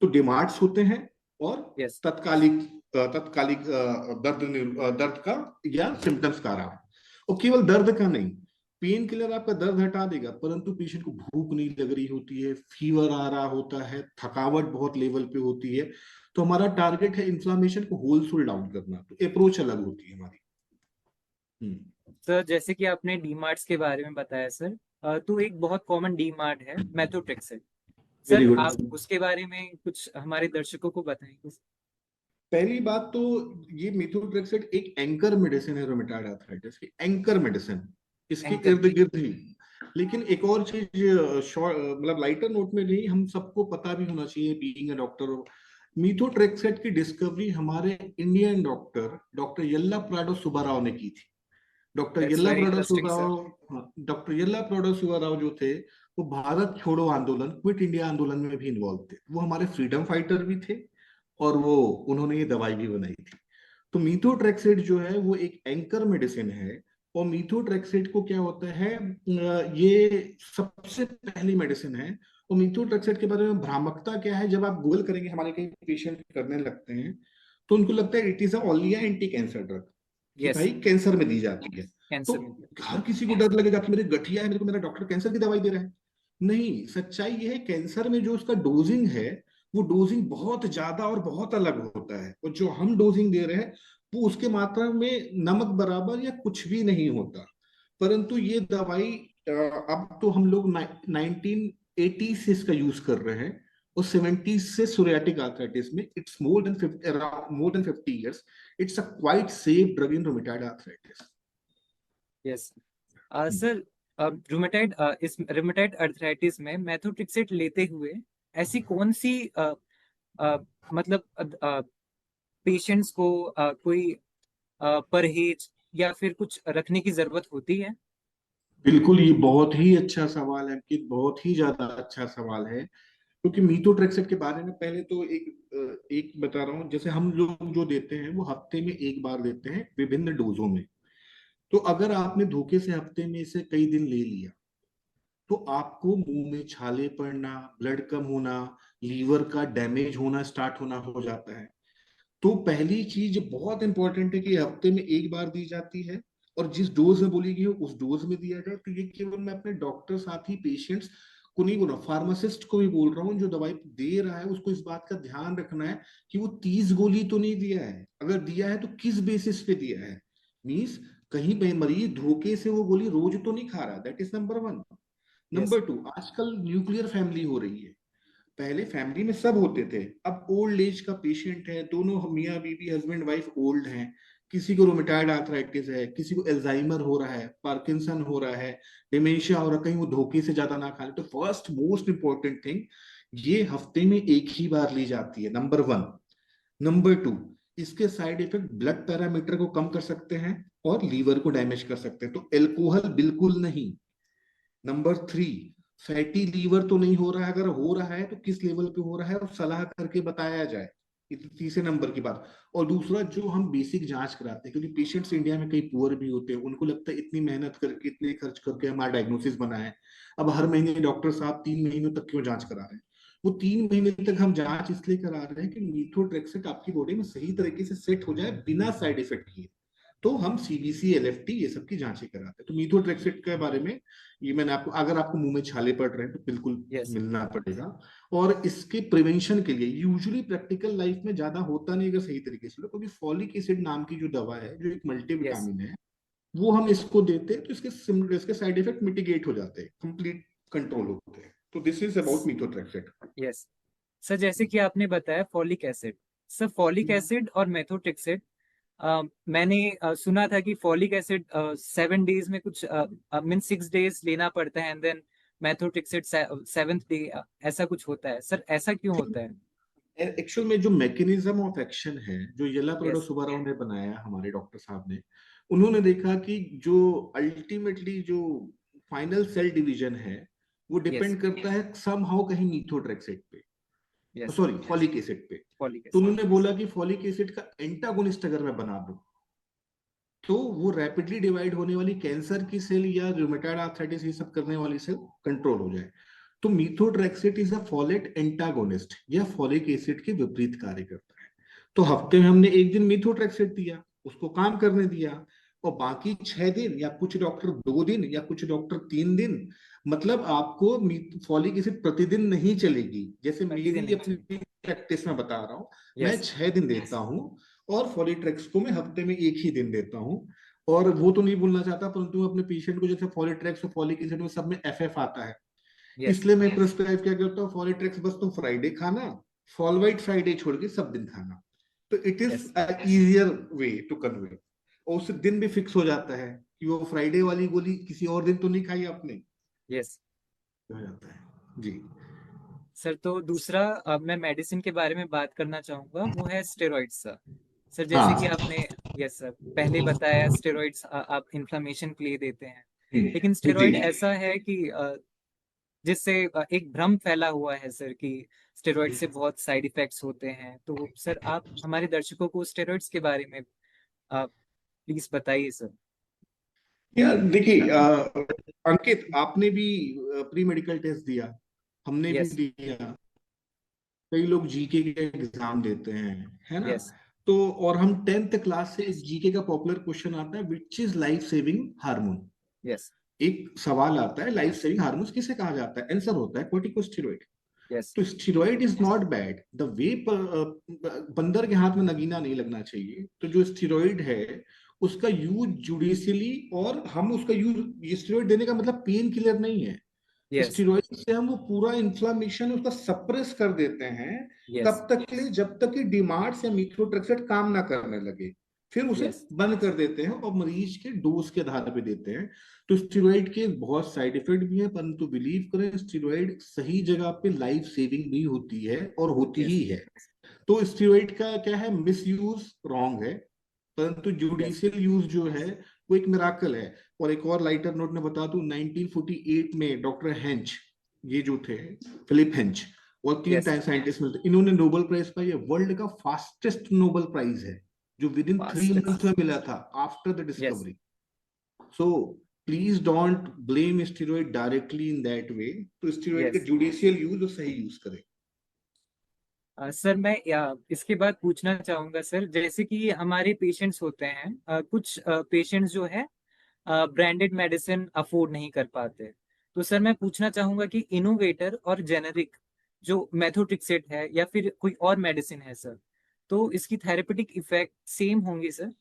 तो डिमांड्स होते हैं और यस। तत्कालिक तत्कालिक दर्द का या सिम्टम्स का आराम। और केवल दर्द का नहीं, पेन किलर आपका दर्द हटा देगा, परंतु पेशेंट को भूख नहीं लग रही होती है, फीवर आ रहा होता है, थकावट बहुत लेवल पे होती है, तो हमारा टारगेट है इन्फ्लामेशन को होलसोल डाउन करना। तो अप्रोच अलग होती है हमारी। सर, जैसे कि आपने डीमार्ट्स के बारे में बताया सर, तो एक बहुत कॉमन डीमार्ट है मेथोट्रेक्सेट। Very sir, good. आप उसके बारे में कुछ हमारे दर्शकों को बताएंगे? पहली बात तो, ये मेथोट्रेक्सेट एक एंकर मेडिसिन है रोमेटॉइड आर्थराइटिस की, एंकर मेडिसिन, इसके एंकर। इर्द गिर्द ही। लेकिन एक और चीज, मतलब लाइटर नोट में नहीं, हम सबको पता भी होना चाहिए बीइंग अ डॉक्टर, मीथोट्रेक्सेट की डिस्कवरी हमारे Indian doctor doctor Yellapragada Subbarao ने की थी। That's very interesting sir. Doctor Yellapragada Subbarao जो थे, वो भारत छोड़ो आंदोलन, क्विट इंडिया आंदोलन में भी इन्वॉल्व थे, वो हमारे फ्रीडम फाइटर भी थे, और वो उन्होंने ये दवाई भी बनाई थी। तो मीथोट्रेक्सेट जो है वो एक एंकर मेडिसिन है। और मीथोट्रेक्सेट को क्या होता है, ये सबसे पहली मेडिसिन है। और मीथोट्रेक्सेट के बारे में भ्रामकता क्या है, जब आप गूगल करेंगे, हमारे कई पेशेंट करने लगते हैं, तो उनको लगता है it is only anti cancer drug, कि यस, भाई कैंसर में दी जाती है। तो कैंसर में। हर किसी को डर लगेगा कि मेरे गठिया है, मेरे को मेरा डॉक्टर कैंसर की दवाई दे रहा है। नहीं, सच्चाई ये है, कैंसर में जो उसका डोजिंग है, वो डोजिंग बहुत ज्यादा और बहुत अलग होता है। और जो हम डोजिंग दे रहे हैं, वो उसके मात्रा में नमक बराबर या कुछ भी नहीं होता। परंतु ये दवाई अब तो हम लोग 1980 से इसका यूज कर रहे हैं। और 70 से सोरियाटिक आर्थराइटिस में it's more than 50, around more than 50 years, it's a quite safe drug in rheumatoid arthritis. Yes sir, इस रूमेटाइड अर्थराइटिस में मेथोट्रेक्सेट लेते हुए ऐसी कौन सी अ, मतलब पेशेंट्स को कोई परहेज या फिर कुछ रखने की जरूरत होती है? बिल्कुल, ये बहुत ही अच्छा सवाल है अंकित, बहुत ही ज्यादा अच्छा सवाल है। क्योंकि मीथोट्रेक्सेट के बारे में पहले तो एक बता रहा हूँ। जैसे हम लोग जो देते हैं वो हफ्ते में एक बार देते हैं विभिन्न डोजों में। तो अगर आपने धोखे से हफ्ते में इसे कई दिन ले लिया, तो आपको मुंह में छाले पड़ना, ब्लड कम होना, लीवर का डैमेज होना स्टार्ट होना हो जाता है। तो पहली चीज बहुत इंपॉर्टेंट है कि हफ्ते में एक बार दी जाती है। और जिस डोज में बोली गई हो उस डोज में दिया जाए। तो ये केवल मैं अपने डॉक्टर साथी पेशेंट्स को नहीं बोल रहा, फार्मासिस्ट को भी बोल रहा हूँ। जो दवाई दे रहा है उसको इस बात का ध्यान रखना है कि वो 30 गोली तो नहीं दिया है। अगर दिया है तो किस बेसिस पे दिया है। मीन्स कहीं पे मरीज धोखे से वो गोली रोज तो नहीं खा रहा, that is number one. Yes, number two, आजकल न्यूक्लियर फैमिली हो रही है। पहले फैमिली में सब होते थे, अब ओल्ड एज का पेशेंट है, दोनों मियाँ बीवी हस्बैंड वाइफ ओल्ड हैं। किसी को रोमेटाइड आर्थराइटिस है, किसी को एल्जाइमर हो रहा है, पार्किंसन हो रहा है, डिमेंशिया हो रहा है, कहीं वो धोखे से ज्यादा ना खा ले। तो फर्स्ट मोस्ट इंपॉर्टेंट थिंग, ये हफ्ते में एक ही बार ली जाती है, नंबर वन। नंबर टू, इसके साइड इफेक्ट ब्लड पैरामीटर को कम कर सकते हैं और लीवर को डैमेज कर सकते हैं। तो एल्कोहल बिल्कुल नहीं। नंबर थ्री, फैटी लीवर तो नहीं हो रहा है, अगर हो रहा है तो किस लेवल पे हो रहा है और सलाह करके बताया जाए। ये तो तीसरे नंबर की बात। और दूसरा, जो हम बेसिक जांच कराते हैं, क्योंकि पेशेंट्स इंडिया में कई पुअर भी होते हैं, उनको लगता है इतनी मेहनत करके इतने खर्च करके हमारा डायग्नोसिस बना है, अब हर महीने डॉक्टर साहब 3 महीनों तक क्यों जांच करा रहे हैं। वो 3 महीने तक हम जांच इसलिए करा रहे हैं कि मीथोट्रेक्सेट आपकी बॉडी में सही तरीके से सेट हो जाए बिना साइड इफेक्ट किए। तो हम सीबीसी, एलएफटी, ये सब की जांचें कराते हैं। तो मीथोट्रेक्सेट के बारे में ये मैंने आपको, अगर आपको मुंह में छाले पड़ रहे हैं तो बिल्कुल यस, मिलना पड़ेगा। और इसके प्रिवेंशन के लिए यूजुअली प्रैक्टिकल लाइफ में ज्यादा होता नहीं अगर सही तरीके से लो, क्योंकि फॉलिक एसिड नाम की जो दवा है, जो एक यस, मल्टीविटामिन है, वो हम इसको देते हैं तो इसके साइड इफेक्ट मिटिगेट हो जाते हैं, कंप्लीट कंट्रोल होते हैं। तो this is about methotrexate. Yes. Sir, जैसे कि आपने बताया folic acid, sir folic acid और मेथोट्रेक्सेट, मैंने सुना था कि फॉलिक एसिड 7 डेज में कुछ मीन 6 डेज लेना पड़ता है, and then methotrexate 7th day, ऐसा कुछ होता है। सर, ऐसा क्यों होता है? एक्चुअल में जो मैकेनिज्म ऑफ एक्शन है, जो येलाप्रगड़ा यस, सुब्बाराव ने बनाया, हमारे डॉक्टर साहब ने, उन्होंने देखा कि जो अल्टीमेटली जो फाइनल सेल डिवीजन है, वो यस, डिपेंड करता है समहाउ कहीं मीथोट्रेक्सेट पे, यस, सॉरी फॉलिक एसिड पे। फॉलिक तो एसिड। उन्होंने बोला कि फॉलिक एसिड का एंटागोनिस्ट अगर मैं बना दूं, तो वो रैपिडली डिवाइड होने वाली कैंसर की सेल या रूमेटॉइड आर्थराइटिस ये सब करने वाली सेल कंट्रोल हो जाए। तो मीथोट्रेक्सेट इज अ फॉलेट एंटागोनिस्ट, या फॉलिक एसिड के विपरीत कार्य करता है। तो हफ्ते में हमने एक दिन मीथोट्रेक्सेट दिया, उसको काम करने दिया। और बाकी 6 दिन, या कुछ डॉक्टर 2 दिन, या कुछ डॉक्टर 3 दिन, मतलब आपको फॉलिक एसिड प्रतिदिन नहीं चलेगी। जैसे प्रतिदिन मेरी नहीं अपनी चाहिए। प्रैक्टिस में बता रहा हूँ, मैं यस, 6 दिन देता हूँ। और फॉलिट्रेक्स को मैं हफ्ते में एक ही दिन देता हूँ। और वो तो नहीं बोलना चाहता, परंतु मैं अपने पेशेंट को, जैसे फॉलिट्रेक्स और फॉलिक एसिड में सब में एफएफ आता है, यस, इसलिए मैं प्रिस्क्राइब क्या करता हूँ, फॉलिट्रेक्स बस तुम फ्राइडे खाना, फॉलवाइट फ्राइडे छोड़ के सब दिन खाना। तो it is yes, easier way to convey. और उससे दिन भी फिक्स हो जाता है कि वो फ्राइडे वाली गोली किसी और दिन तो नहीं खाई आपने, यस। हो जाता है जी। सर, तो दूसरा मैं मेडिसिन के बारे में बात करना चाहूंगा, वो है स्टेरॉइड्स सर। सर, जैसे कि हाँ। आपने, यस सर, पहले बताया स्टेरॉइड्स आप इन्फ्लामेशन के लिए देते हैं, जी लेकिन जी। स्टेरॉइड ऐसा है कि जिससे एक भ्रम फैला हुआ है सर कि स्टेरॉइड से बहुत साइड इफेक्ट्स होते हैं। तो सर आप हमारे दर्शकों को स्टेरॉइड्स के बारे में प्लीज बताइए सर। यार देखिए, अंकित, आपने भी प्री मेडिकल टेस्ट दिया, हमने भी यस। दिया, कई लोग जीके के एग्जाम देते हैं, है ना? यस। तो और हम 10th क्लास से जीके का पॉपुलर क्वेश्चन आता है, which is life saving hormone. Yes. एक सवाल आता है, लाइफ सेविंग हार्मोन किसे कहा जाता है? आंसर होता है कॉर्टिकोस्टेरॉइड। यस। तो steroid is not bad, the way बंदर के हाथ में नगीना नहीं लगना चाहिए। तो जो स्टीरॉइड है उसका यूज जुडिशियली, और हम उसका यूज, स्टीरॉइड देने का मतलब पेन किलर नहीं है। यस। स्टीरॉइड से हम वो पूरा इन्फ्लामेशन उसका सप्रेस कर देते हैं। यस। कब तक के लिए? जब तक कि डिमार्ड्स या मीथोट्रेक्सेट काम ना करने लगे, फिर उसे यस। बंद कर देते हैं और मरीज के डोज के आधार पे देते हैं। तो स्टीरॉइड के बहुत साइड इफेक्ट भी हैं, परंतु बिलीव करें, स्टीरॉइड सही जगह पे लाइफ सेविंग भी होती है और होती यस। ही है। तो स्टीरॉइड का क्या है, मिस यूज रॉन्ग है, परंतु यस। जुडिशियल यूज जो है वो एक मिराकल है। और एक और लाइटर नोट में बता दूं, 1948 में डॉक्टर हेंच, ये जो थे फिलिप हेंच, और 3 टाइम यस। साइंटिस्ट मिलते, इन्होंने नोबेल प्राइज पाई है। वर्ल्ड का फास्टेस्ट नोबेल प्राइज है, जो विद इन 3 मंथ फास्टेस्ट। में मिला था after the yes. Discovery. So please don't blame steroid directly in that way. तो स्टीरॉइड का यस। जुडिशियल यूज और सही यूज करें। सर मैं इसके बाद पूछना चाहूंगा सर, जैसे कि हमारे पेशेंट्स होते हैं, कुछ पेशेंट्स जो है ब्रांडेड मेडिसिन अफोर्ड नहीं कर पाते। तो सर मैं पूछना चाहूंगा कि इनोवेटर और जेनेरिक जो मेथोट्रिक्सेट है या फिर कोई और मेडिसिन है सर, तो इसकी थेरेपेटिक इफेक्ट सेम होंगी सर?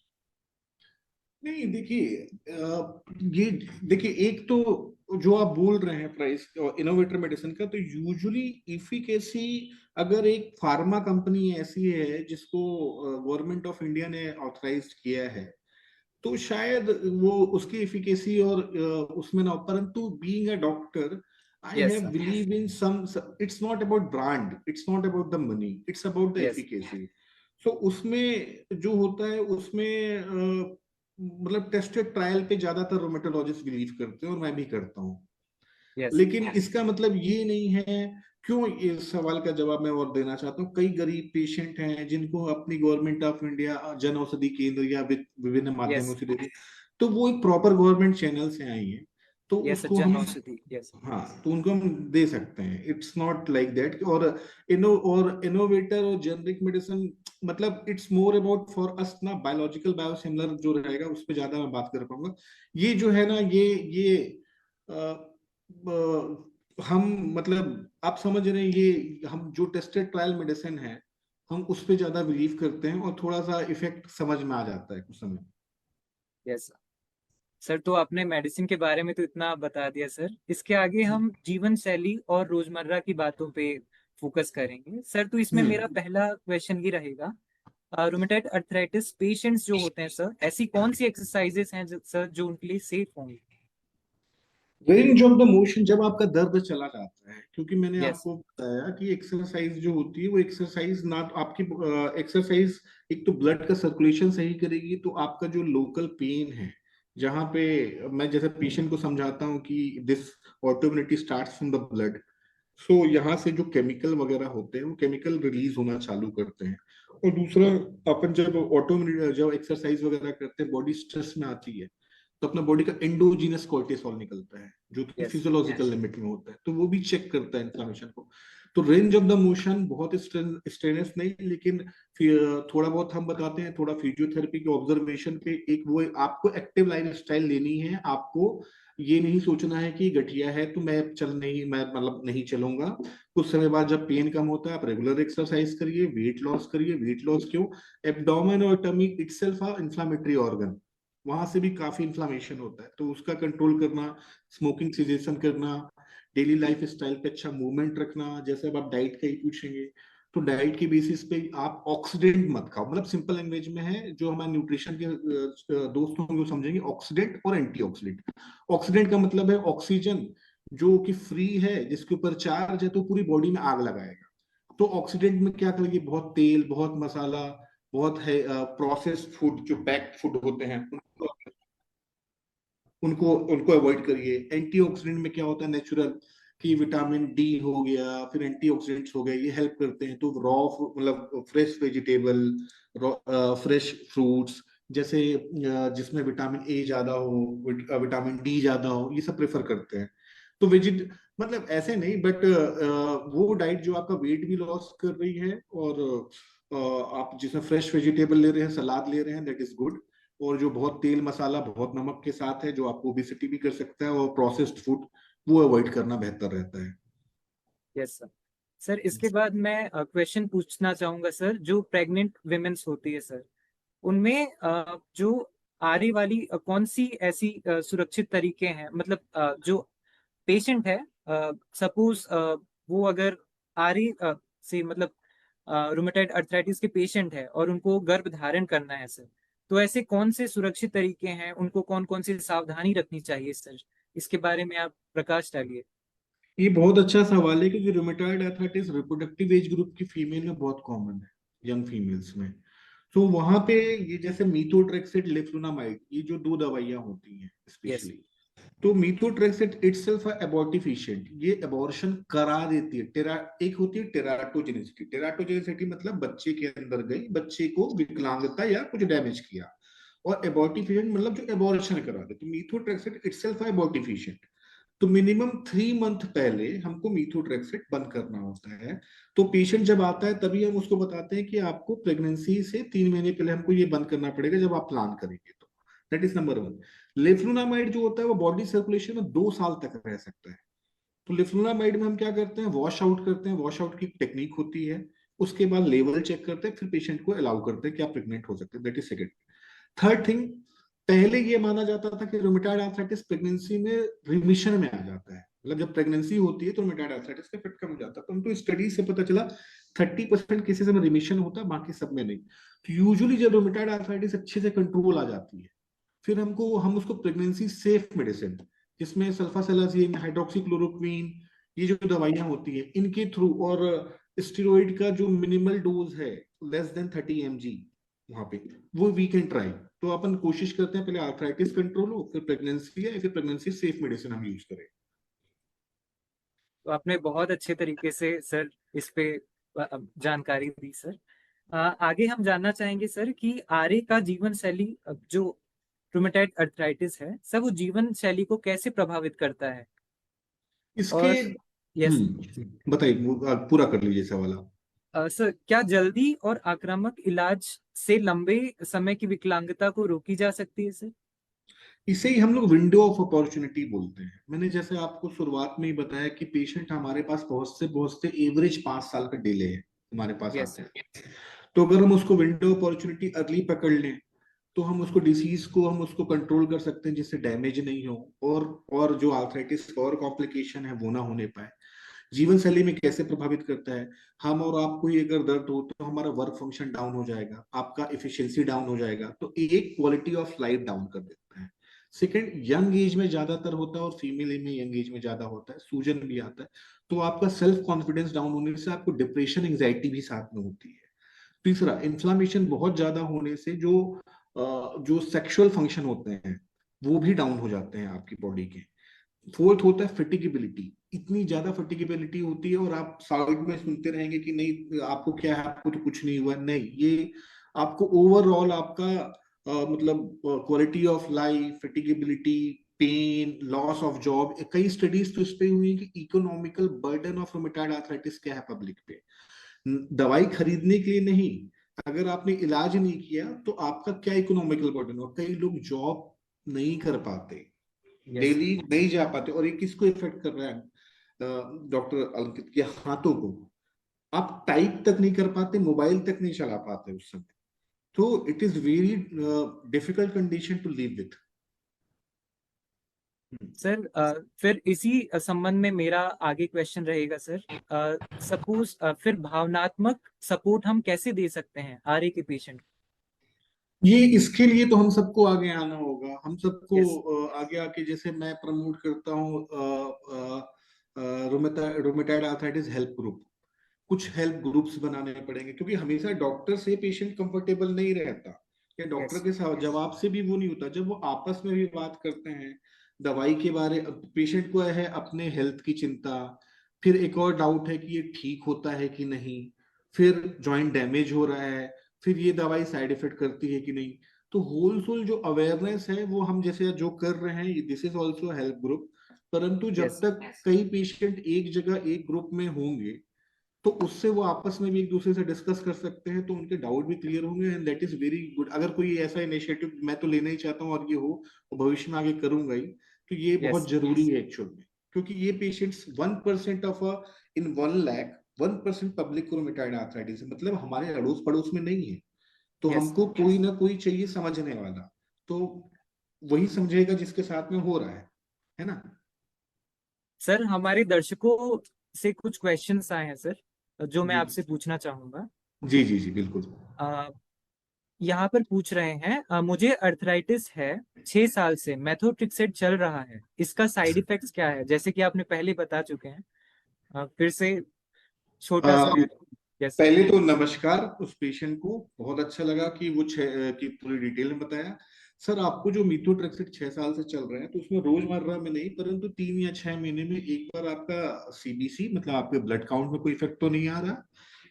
नहीं, देखिए, ये देखिए, एक तो जो आप बोल रहे हैं प्राइस और इनोवेटर मेडिसिन का, तो यूजुअली इफिकेसी, अगर एक फार्मा कंपनी ऐसी है जिसको गवर्नमेंट ऑफ इंडिया ने ऑथराइज किया है, तो शायद वो उसकी इफिकेसी और उसमें ना हो। परंतु being a doctor, I yes have sir. Believe in some, it's not about brand, it's not about the money, it's about the yes. Efficacy. So उसमें जो होता है उसमें मतलब टेस्टेड ट्रायल पे ज्यादातर रोमेटोलॉजिस्ट बिलीव करते हैं, और मैं भी करता हूँ। यस। लेकिन इसका मतलब ये नहीं है, क्यों, इस सवाल का जवाब मैं और देना चाहता हूँ। कई गरीब पेशेंट हैं जिनको अपनी government of India Jan Aushadhi केंद्र या विभिन्न माध्यमों यस। से देती, तो वो एक प्रॉपर गवर्नमेंट चैनल से आई हैं, तो यस सर, उसको जन हम, औषधि। यस। हाँ, तो उनको हम दे सकते हैं। It's not like that. और इनोवेटर और जेनरिक मेडिसिन, मतलब it's more about for us ना, बायोलॉजिकल बायोसिमिलर जो रहेगा उस पर ज्यादा मैं बात कर पाऊंगा। ये जो है ना, ये हम, मतलब आप समझ रहे हैं, ये हम जो टेस्टेड ट्रायल मेडिसिन है, हम उस पे ज्यादा बिलीव करते हैं, और थोड़ा सा इफेक्ट समझ में आ जाता है कुछ समय। यस सर, तो आपने मेडिसिन के बारे में तो इतना बता दिया सर, इसके आगे हम जीवन शैली और रोजमर्रा की बातों पे फोकस करेंगे सर। तो इसमें मेरा हम्म पहला क्वेश्चन ये रहेगा, रूमेटॉइड अर्थराइटिस पेशेंट्स जो होते हैं सर, ऐसी कौन सी एक्सरसाइजेस हैं सर जो उनके लिए सेफ होंगी? रेंज ऑफ द मोशन, जब आपका दर्द चला जाता है, क्योंकि मैंने यस। आपको बताया कि एक्सरसाइज जो होती है, वो एक्सरसाइज ना तो आपकी एक्सरसाइज एक तो ब्लड का सर्कुलेशन सही करेगी, तो आपका जो लोकल पेन है, जहाँ पे, मैं जैसे पेशेंट को समझाता हूँ कि this autoimmunity starts from the blood. So यहाँ से जो केमिकल वगैरह होते हैं, वो केमिकल रिलीज होना चालू करते हैं। और दूसरा, अपन जब जब एक्सरसाइज वगैरह करते हैं, बॉडी स्ट्रेस में आती है, तो अपना बॉडी का एंडोजीनस कोर्टिसोल निकलता है, जो कि यस। फिजियोलॉजिकल लिमिट में होता है, तो वो भी चेक करता है इन्फ्लेमेशन को। तो रेंज ऑफ द मोशन बहुत स्ट्रेनस नहीं, लेकिन फिर थोड़ा बहुत हम बताते हैं, थोड़ा फिजियोथेरेपी के ऑब्जर्वेशन पे। एक वो, आपको एक्टिव लाइफ स्टाइल लेनी है, आपको ये नहीं सोचना है कि गठिया है तो मैं मतलब नहीं चलूंगा। कुछ समय बाद जब पेन कम होता है, आप रेगुलर एक्सरसाइज करिए, वेट लॉस करिए। वेट लॉस क्यों? एब्डोमेन और tummy itself a inflammatory organ, वहां से भी काफी इन्फ्लामेशन होता है, तो उसका कंट्रोल करना, स्मोकिंग सिजेशन करना, डेली लाइफ स्टाइल पे अच्छा मूवमेंट रखना। जैसे अब आप डाइट का ही पूछेंगे, तो डाइट के बेसिस पे आप ऑक्सीडेंट मत खाओ। मतलब सिंपल लैंग्वेज में है, जो हमारे न्यूट्रिशन के दोस्त होंगे वो समझेंगे, ऑक्सीडेंट और एंटीऑक्सीडेंट। ऑक्सीडेंट का मतलब है ऑक्सीजन जो कि फ्री है, जिसके ऊपर चार्ज है, तो पूरी बॉडी में आग लगाएगा। तो ऑक्सीडेंट में क्या करेंगे, बहुत तेल, बहुत मसाला, बहुत है प्रोसेस्ड फूड, जो पैक्ड फूड होते हैं, उनको उनको अवॉइड करिए। एंटीऑक्सीडेंट में क्या होता है, नेचुरल कि विटामिन डी हो गया, फिर एंटीऑक्सीडेंट्स हो गए, ये हेल्प करते हैं। तो रॉ मतलब फ्रेश वेजिटेबल, फ्रेश फ्रूट्स, जैसे जिसमें विटामिन ए ज्यादा हो, विटामिन डी ज्यादा हो, ये सब प्रेफर करते हैं। तो वेजिट मतलब ऐसे नहीं, बट वो डाइट जो आपका वेट भी लॉस कर रही है, और आप जिसमें फ्रेश वेजिटेबल ले रहे हैं, सलाद ले रहे हैं, दैट इज गुड। और जो बहुत तेल मसाला बहुत नमक के साथ है, जो आपको ओबेसिटी भी कर सकता है, और प्रोसेस्ड फूड, वो अवॉइड करना बेहतर रहता है। Yes sir. सर इसके बाद मैं क्वेश्चन पूछना चाहूंगा सर, जो प्रेग्नेंट विमेन्स होती है सर, उनमें जो आने वाली कौन सी ऐसी सुरक्षित तरीके हैं, मतलब जो पेशेंट है, सपोज वो अगर आरी से मतलब रुमेटॉइड अर्थराइटिस के पेशेंट है और उनको गर्भ धारण करना है सर, तो ऐसे कौन से सुरक्षित तरीके हैं, उनको कौन कौन सी सावधानी रखनी चाहिए सर, इसके बारे में आप प्रकाश डालिए। ये बहुत अच्छा सवाल है, क्योंकि rheumatoid arthritis reproductive age group की फीमेल में बहुत कॉमन है, यंग फीमेल्स में। तो वहां पे ये जैसे मीथोट्रेक्सेट, लेफ्लुनामाइड, ये जो दो दवाइयां होती हैं यस। स्पेशली, तो मीथोट्रेक्सेट इटसेल्फ एबॉर्टिफिशिएंट, ये एबॉर्शन करा देती है। एक होती है टेराटोजेनिसिटी। टेराटोजेनिसिटी मतलब बच्चे के अंदर गई, बच्चे को विकलांगता या कुछ डैमेज किया। और एबॉर्टिफिशिएंट मतलब जो एबॉर्शन करा दे। तो मीथोट्रेक्सेट इटसेल्फ एबॉर्टिफिशिएंट। तो मिनिमम 3 मंथ पहले हमको मीथोट्रेक्सेट बंद करना होता है। तो पेशेंट जब आता है तभी हम उसको बताते हैं कि आपको प्रेगनेंसी से 3 महीने पहले हमको ये बंद करना पड़ेगा, जब आप प्लान करेंगे तो। That is number 1। लेफ्लुनामाइड जो होता है वो बॉडी सर्कुलेशन में 2 साल तक रह सकता है। तो लेफ्लुनामाइड में हम क्या करते हैं, वॉश आउट करते हैं। वॉश आउट की टेक्निक होती है। उसके बाद लेवल चेक करते हैं, फिर पेशेंट को अलाउ करते हैं कि आप प्रेग्नेंट हो सकते हैं। That is second. Third thing, पहले ये माना जाता था कि रूमेटॉइड आर्थराइटिस प्रेगनेंसी में रिमिशन में आ जाता है। मतलब जब प्रेगनेंसी होती है तो रूमेटॉइड आर्थराइटिस का इफेक्ट कम हो जाता है। परंतु स्टडी से पता चला 30% केसेस में रिमिशन होता है, बाकी सब में नहीं। तो यूजुअली जब रूमेटॉइड आर्थराइटिस अच्छे से कंट्रोल आ जाती है, फिर हम उसको प्रेगनेंसी सेफ मेडिसिन, जिसमें सल्फासेलाजिन, हाइड्रोक्सीक्लोरोक्वीन, ये जो दवाइयां होती है इनके थ्रू, और स्टेरॉइड का जो मिनिमल डोज है less than 30 mg, वहां पे वो वी कैन ट्राई। तो अपन कोशिश करते हैं पहले आर्थराइटिस कंट्रोल हो, फिर प्रेगनेंसी है, फिर प्रेगनेंसी सेफ मेडिसिन हम यूज करें। तो आपने बहुत अच्छे तरीके से सर इस पे जानकारी दी सर। आगे हम जानना चाहेंगे सर कि आर्य का जीवन शैली, जो रूमेटॉइड अर्थराइटिस है सर, वो जीवन शैली को कैसे प्रभावित करता है। इसके और यस बताइए, पूरा कर लीजिए सवाल आप। सर, क्या जल्दी और आक्रामक इलाज से लंबे समय की विकलांगता को रोकी जा सकती है सर। इसे ही हम लोग विंडो ऑफ अपॉर्चुनिटी बोलते हैं। मैंने जैसे आपको शुरुआत में ही बताया कि पेशेंट हमारे पास पहुंचते एवरेज 5 साल का डिले है, हमारे पास यस। आते हैं। तो अगर हम उसको विंडो अपॉर्चुनिटी अर्ली पकड़ लें, तो हम उसको डिसीज को हम उसको कंट्रोल कर सकते हैं, जिससे डैमेज नहीं हो, और जो आर्थराइटिस और कॉम्प्लिकेशन है वो ना होने पाए। जीवन शैली में कैसे प्रभावित करता है, हम और आपको ही अगर दर्द हो तो हमारा वर्क फंक्शन डाउन हो जाएगा, आपका एफिशिएंसी डाउन हो जाएगा, तो एक क्वालिटी ऑफ लाइफ डाउन कर देता है। सेकंड, यंग एज में ज्यादातर होता है, और फीमेल में यंग एज में ज्यादा होता है, सूजन भी आता है। तो आपका सेल्फ कॉन्फिडेंस डाउन होने से आपको डिप्रेशन, एंजाइटी भी साथ में होती है। तीसरा, इन्फ्लामेशन बहुत ज्यादा होने से जो सेक्सुअल फंक्शन होते हैं वो भी डाउन हो जाते हैं आपकी बॉडी के। फोर्थ होता है फटिगेबिलिटी। इतनी ज्यादा फटिगेबिलिटी होती है, और आप साइड में सुनते रहेंगे कि नहीं आपको क्या है, आपको तो कुछ नहीं हुआ। नहीं, ये आपको ओवरऑल आपका मतलब quality of life, fatigability, pain, loss of job, कई स्टडीज तो इस पे हुई है कि economical burden of rheumatoid arthritis क्या है पब्लिक पे। दवाई खरीदने के लिए नहीं, अगर आपने इलाज नहीं किया तो आपका क्या इकोनॉमिकल बर्डन। और कई लोग जॉब नहीं कर पाते, यस। डेली नहीं जा पाते। और ये किसको इफेक्ट कर रहा है डॉक्टर अंकित के, हाथों को। आप टाइप तक नहीं कर पाते, मोबाइल तक नहीं चला पाते उस समय। तो it is very difficult condition to live with. Sir फिर इसी संबंध में मेरा आगे क्वेश्चन रहेगा सर। सपोज फिर भावनात्मक सपोर्ट हम कैसे दे सकते हैं आर्य के पेशेंट। ये इसके लिए तो हम सबको आगे आना होगा। हम सबको यस। आगे आके, जैसे मैं प्रमोट करता हूँ रोमेटाइड आर्थराइटिस हेल्प ग्रुप, कुछ हेल्प ग्रुप्स बनाने पड़ेंगे, क्योंकि हमेशा डॉक्टर से पेशेंट कंफर्टेबल नहीं रहता, या डॉक्टर यस। के जवाब से भी वो नहीं होता। जब वो आपस में भी बात करते हैं, दवाई के बारे, पेशेंट को है अपने हेल्थ की चिंता, फिर एक और डाउट है कि ये ठीक होता है कि नहीं, फिर जॉइंट डैमेज हो रहा है, फिर ये दवाई साइड इफेक्ट करती है कि नहीं। तो होलसोल जो अवेयरनेस है वो हम जैसे जो कर रहे हैं, this is also help group. परंतु जब यस तक कई पेशेंट एक जगह एक ग्रुप में होंगे तो उससे वो आपस में भी एक दूसरे से डिस्कस कर सकते हैं, तो उनके डाउट भी क्लियर होंगे, and that is very good. अगर कोई ऐसा इनिशिएटिव मैं तो लेना ही चाहता हूँ और ये हो, और भविष्य में आगे करूंगा ही, तो ये यस बहुत जरूरी है एक्चुअल में। क्योंकि ये patients 1% of in 1 lakh 1% public को रुमेटॉइड आर्थराइटिस है, मतलब हमारे अड़ोस पड़ोस में नहीं है। तो यस हमको कोई ना कोई चाहिए समझने वाला, तो वही समझेगा जिसके साथ में हो रहा है ना। सर, हमारे दर्शकों से कुछ क्वेश्चंस आए हैं सर, जो मैं जी आपसे पूछना चाहूंगा। जी जी जी बिल्कुल। अ, यहाँ पर पूछ रहे हैं, मुझे अर्थराइटिस है, 6 साल से मेथोट्रेक्सेट चल रहा है, इसका साइड इफेक्ट्स क्या है? जैसे कि आपने पहले बता चुके हैं, फिर से छोटा सा। Yes sir. पहले तो नमस्कार उस पेशेंट को, बहुत अच्छा लगा कि वो की पूरी डिटेल में बताया। सर आपको जो मीथोट्रेक्सेट 6 साल से चल रहा है, तो उसमें रोजमर्रा में नहीं, परंतु 3 या 6 महीने में एक बार आपका सीबीसी मतलब आपके ब्लड काउंट में कोई इफेक्ट तो नहीं आ रहा,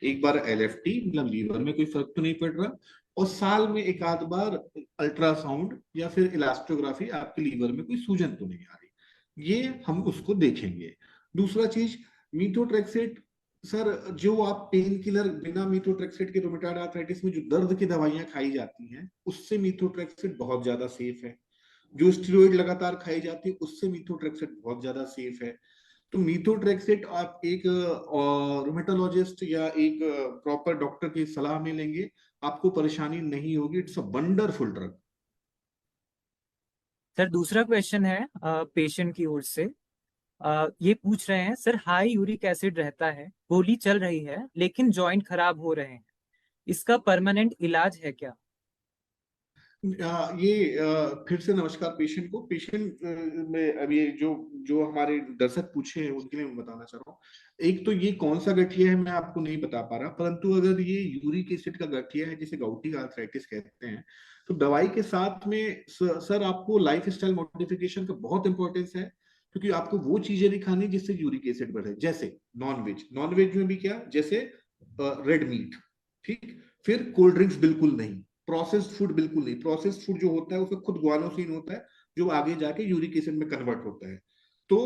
एक बार एलएफटी मतलब लीवर में कोई फर्क तो नहीं पड़ रहा, और साल में एक आध बार अल्ट्रासाउंड या फिर इलास्टोग्राफी आपके लीवर में कोई सूजन तो नहीं आ रही, ये हम उसको देखेंगे। दूसरा चीज, मीथोट्रेक्सेट सर, जो आप पेन किलर बिना मीथोट्रेक्सेट के रुमेटॉइड आर्थराइटिस में जो दर्द की दवाइयां खाई जाती हैं, उससे मीथोट्रेक्सेट बहुत ज्यादा सेफ है। जो स्टेरॉइड लगातार खाई जाती है उससे मीथोट्रेक्सेट बहुत ज्यादा सेफ है। तो मीथोट्रेक्सेट आप एक रुमेटोलॉजिस्ट या एक प्रॉपर डॉक्टर की सलाह में लेंगे, आपको परेशानी नहीं होगी। It's a wonderful drug. Sir, दूसरा क्वेश्चन है पेशेंट की ओर से। ये पूछ रहे हैं, सर हाई यूरिक एसिड रहता है, गोली चल रही है, लेकिन जॉइंट खराब हो रहे हैं, इसका परमानेंट इलाज है क्या? फिर से नमस्कार पेशेंट को। पेशेंट में अब ये जो जो हमारे दर्शक पूछे हैं उनके लिए मैं बताना चाह रहा हूँ। एक तो ये कौन सा गठिया है मैं आपको नहीं बता पा रहा, परंतु अगर ये यूरिक एसिड का गठिया है जिसे गाउटी आर्थराइटिस कहते हैं, तो दवाई के साथ में सर आपको लाइफ स्टाइल मॉडिफिकेशन का बहुत इंपॉर्टेंस है। क्योंकि आपको वो चीजें नहीं खानी जिससे यूरिक एसिड बढ़े, जैसे नॉनवेज, नॉनवेज में भी क्या, जैसे रेड मीट, ठीक, फिर कोल्ड ड्रिंक्स बिल्कुल नहीं, प्रोसेस्ड फूड बिल्कुल नहीं। प्रोसेस्ड फूड जो होता है उसमें खुद ग्वानोसिन होता है जो आगे जाके यूरिक एसिड में कन्वर्ट होता है। तो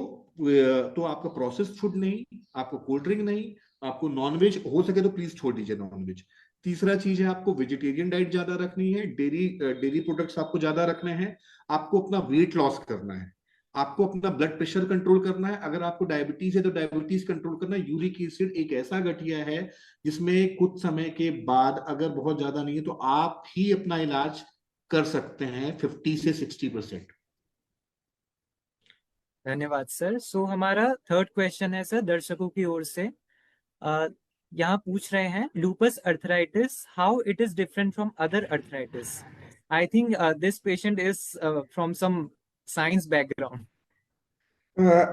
तो आपका प्रोसेस्ड फूड नहीं, आपको कोल्ड ड्रिंक नहीं, आपको नॉनवेज हो सके तो प्लीज छोड़ दीजिए नॉनवेज। तीसरा चीज है आपको वेजिटेरियन डाइट ज्यादा रखनी है, डेयरी डेयरी प्रोडक्ट्स आपको ज्यादा रखने हैं। आपको अपना वेट लॉस करना है, आपको अपना ब्लड प्रेशर कंट्रोल करना है, अगर आपको डायबिटीज है तो डायबिटीज कंट्रोल करना है। यूरिक एसिड एक ऐसा गठिया है जिसमें कुछ समय के बाद अगर बहुत ज्यादा नहीं है तो आप ही अपना इलाज कर सकते हैं 50 से 60%। धन्यवाद सर। सो हमारा थर्ड क्वेश्चन है सर, दर्शकों की ओर से। अ, यहाँ पूछ रहे हैं, lupus arthritis, how it is different from other arthritis? I think this patient is from some science background.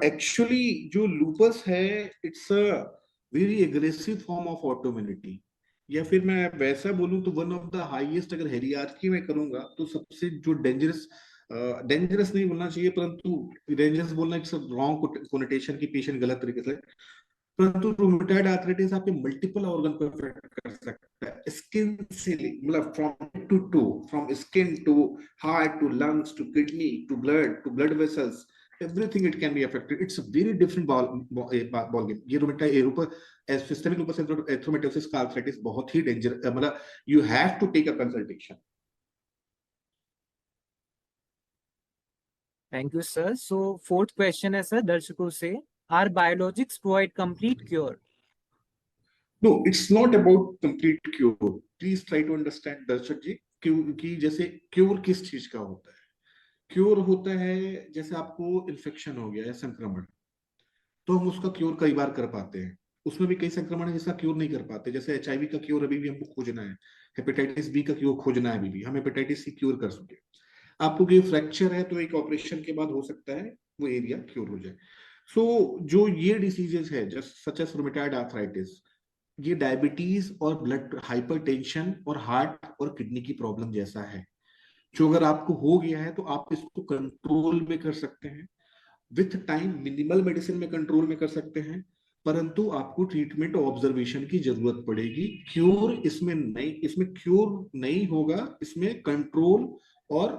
Actually जो लूपस है, it's a very aggressive form of autoimmunity, या फिर मैं वैसा बोलूं तो वन ऑफ द हाईएस्ट, अगर हेरियार्की में करूंगा तो सबसे जो डेंजरस, डेंजरस नहीं बोलना चाहिए परंतु डेंजरस बोलना इट्स रॉन्ग कोनोटेशन की, पेशेंट गलत तरीके से, परंतु रूमेटॉइड आर्थराइटिस आपके मल्टीपल ऑर्गन को अफेक्ट कर सकता है, स्किन से मतलब from to to, from skin to heart to lungs to kidney to blood vessels, everything it can be affected. It's a very different ball game. ये रूमेटॉइड सिस्टेमिक लूपस एरिथ्रोमेटोसिस का आर्थराइटिस बहुत ही डेंजर, मतलब you have to take a consultation. Thank you sir. So fourth question है सर, दर्शकों से, are biologics provide complete cure? No, it's not about complete cure. Please try to understand दर्शक जी, क्योंकि जैसे क्योर किस चीज का होता है, क्योर होता है जैसे आपको इन्फेक्शन हो गया है, संक्रमण, तो हम उसका क्योर कई बार कर पाते हैं। उसमें भी कई संक्रमण है जिसका क्योर नहीं कर पाते, जैसे एचआईवी का क्योर अभी भी हमको खोजना है, हेपेटाइटिस बी का क्योर खोजना है, अभी भी हम हेपेटाइटिस सी क्योर कर सके। आपको कोई फ्रैक्चर है तो एक ऑपरेशन के बाद हो सकता है वो एरिया क्योर हो जाए। सो जो ये डिसीजेस है just such as rheumatoid arthritis, ये डायबिटीज और ब्लड हाइपरटेंशन और हार्ट और किडनी की प्रॉब्लम जैसा है। जो अगर आपको हो गया है तो आप इसको कंट्रोल में कर सकते हैं, विथ टाइम मिनिमल मेडिसिन में कंट्रोल में कर सकते हैं, परंतु आपको ट्रीटमेंट और ऑब्जर्वेशन की जरूरत पड़ेगी। इसमें क्योर नहीं होगा, इसमें कंट्रोल और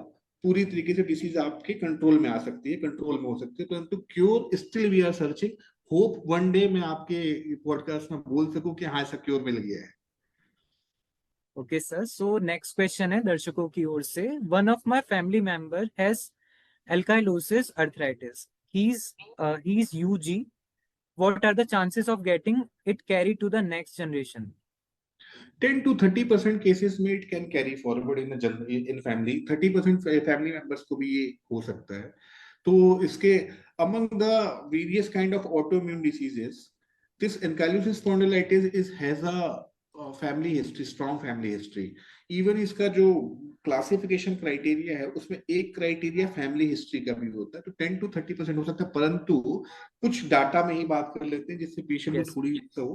पूरी तरीके से डिसीज आपके कंट्रोल में आ सकती है, कंट्रोल में हो सकती है, परंतु cure still we are searching. Hope one day मैं आपके पॉडकास्ट में बोल सकूं कि हाँ ऐसा क्योर मिल गया है। Okay sir, so next question है दर्शकों की ओर से। One of my family member has ankylosis arthritis, he is UG, what are the chances of getting it carry to the next generation? 10 to 30% cases में it can carry forward in family. 30% family members को भी ये हो सकता है। तो इसके among the various kind of autoimmune diseases, this ankylosis spondylitis is has a family history, strong family history. Even इसका जो क्लासिफिकेशन क्राइटेरिया है उसमें एक क्राइटेरिया फैमिली हिस्ट्री का भी होता है। तो 10 to 30% हो सकता है, परंतु कुछ डाटा में ही बात कर लेते हैं जिससे पेशेंट को Yes. थोड़ी तो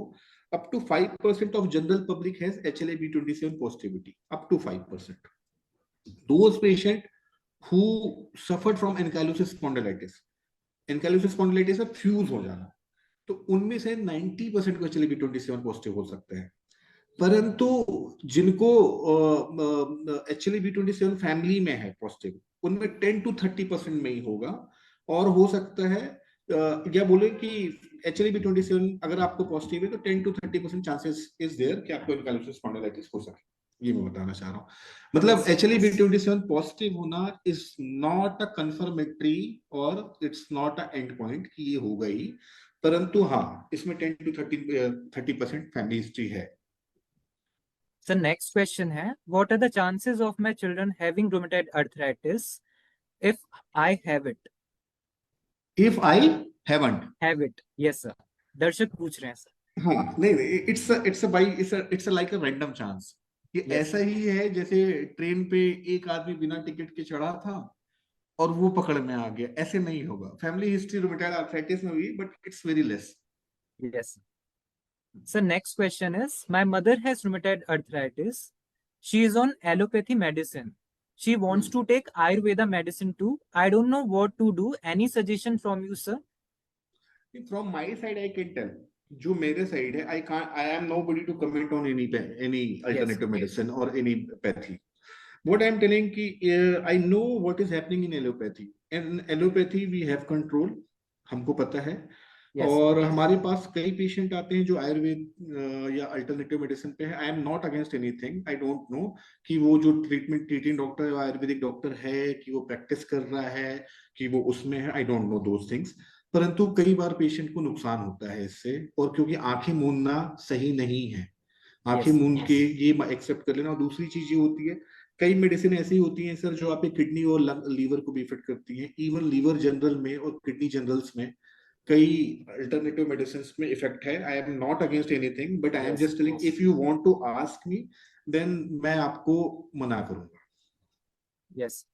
up to 5% of general public has HLA-B27 positivity, up to 5%. Those patients who suffered from ankylosis spondylitis, ankylosis spondylitis में फ्यूज हो जाना, तो उनमें से 90% को HLA-B27 पॉजिटिव हो सकते हैं। परंतु जिनको HLA-B27 फैमिली में है पॉजिटिव, उनमें 10 to 30% में ही होगा। और हो सकता है या बोले कि HLA-B27 अगर आपको पॉजिटिव है तो 10 to 30% चांसेस इज देयर कि आपको एनकाइलोसिस स्पॉन्डिलाइटिस हो सके। ये मैं बताना चाह रहा हूँ। मतलब HLA-B27 पॉजिटिव होना इज नॉट अ कंफर्मेटरी और it's not a and point कि ये होगा ही, परंतु हाँ इसमें 10 to 30% फैमिली हिस्ट्री है। सर नेक्स्ट क्वेश्चन है, what are the chances of my children having rheumatoid arthritis if I have it? If I haven't, have it, yes sir, दर्शक पूछ रहे हैं सर। हाँ नहीं, it's like a random chance. ये Yes. ऐसा ही है जैसे ट्रेन पे एक आदमी बिना टिकट के चढ़ा था और वो पकड़ में आ गया, ऐसे नहीं होगा। फैमिली हिस्ट्री रूमेटॉइड आर्थराइटिस में भी, but it's very less. Yes. So next question is, my mother has rheumatoid arthritis. She is on allopathy medicine. She wants to take Ayurveda medicine too. I don't know what to do. Any suggestion from you, sir? From my side I can tell, जो मेरे साइड है, I am nobody to comment on any Yes. Alternative medicine और any pathy. What I'm telling कि I know what is happening in allopathy. In allopathy we have control, हमको पता है। Yes. और हमारे पास कई पेशेंट आते हैं जो आयुर्वेद या अल्टरनेटिव मेडिसिन पे है। I am not against anything, I don't know कि वो जो ट्रीटिंग डॉक्टर आयुर्वेदिक डॉक्टर है कि वो प्रैक्टिस कर रहा है कि वो उसमें है, I don't know those things. परंतु कई बार पेशेंट को नुकसान होता है इससे, और क्योंकि आंखें मूंदना सही नहीं है, आंखें Yes. मूंद के ये एक्सेप्ट कर लेना। और दूसरी चीज ये होती है, कई मेडिसिन ऐसी होती हैं सर जो आपके किडनी और लीवर को भी इफेक्ट करती हैं। इवन लीवर जनरल में और किडनी जनरल्स में कई अल्टरनेटिव मेडिसिन में इफेक्ट है। I am not against anything, but I am Yes. Just telling if you want to ask me then मैं आपको मना करूंगा। Yes.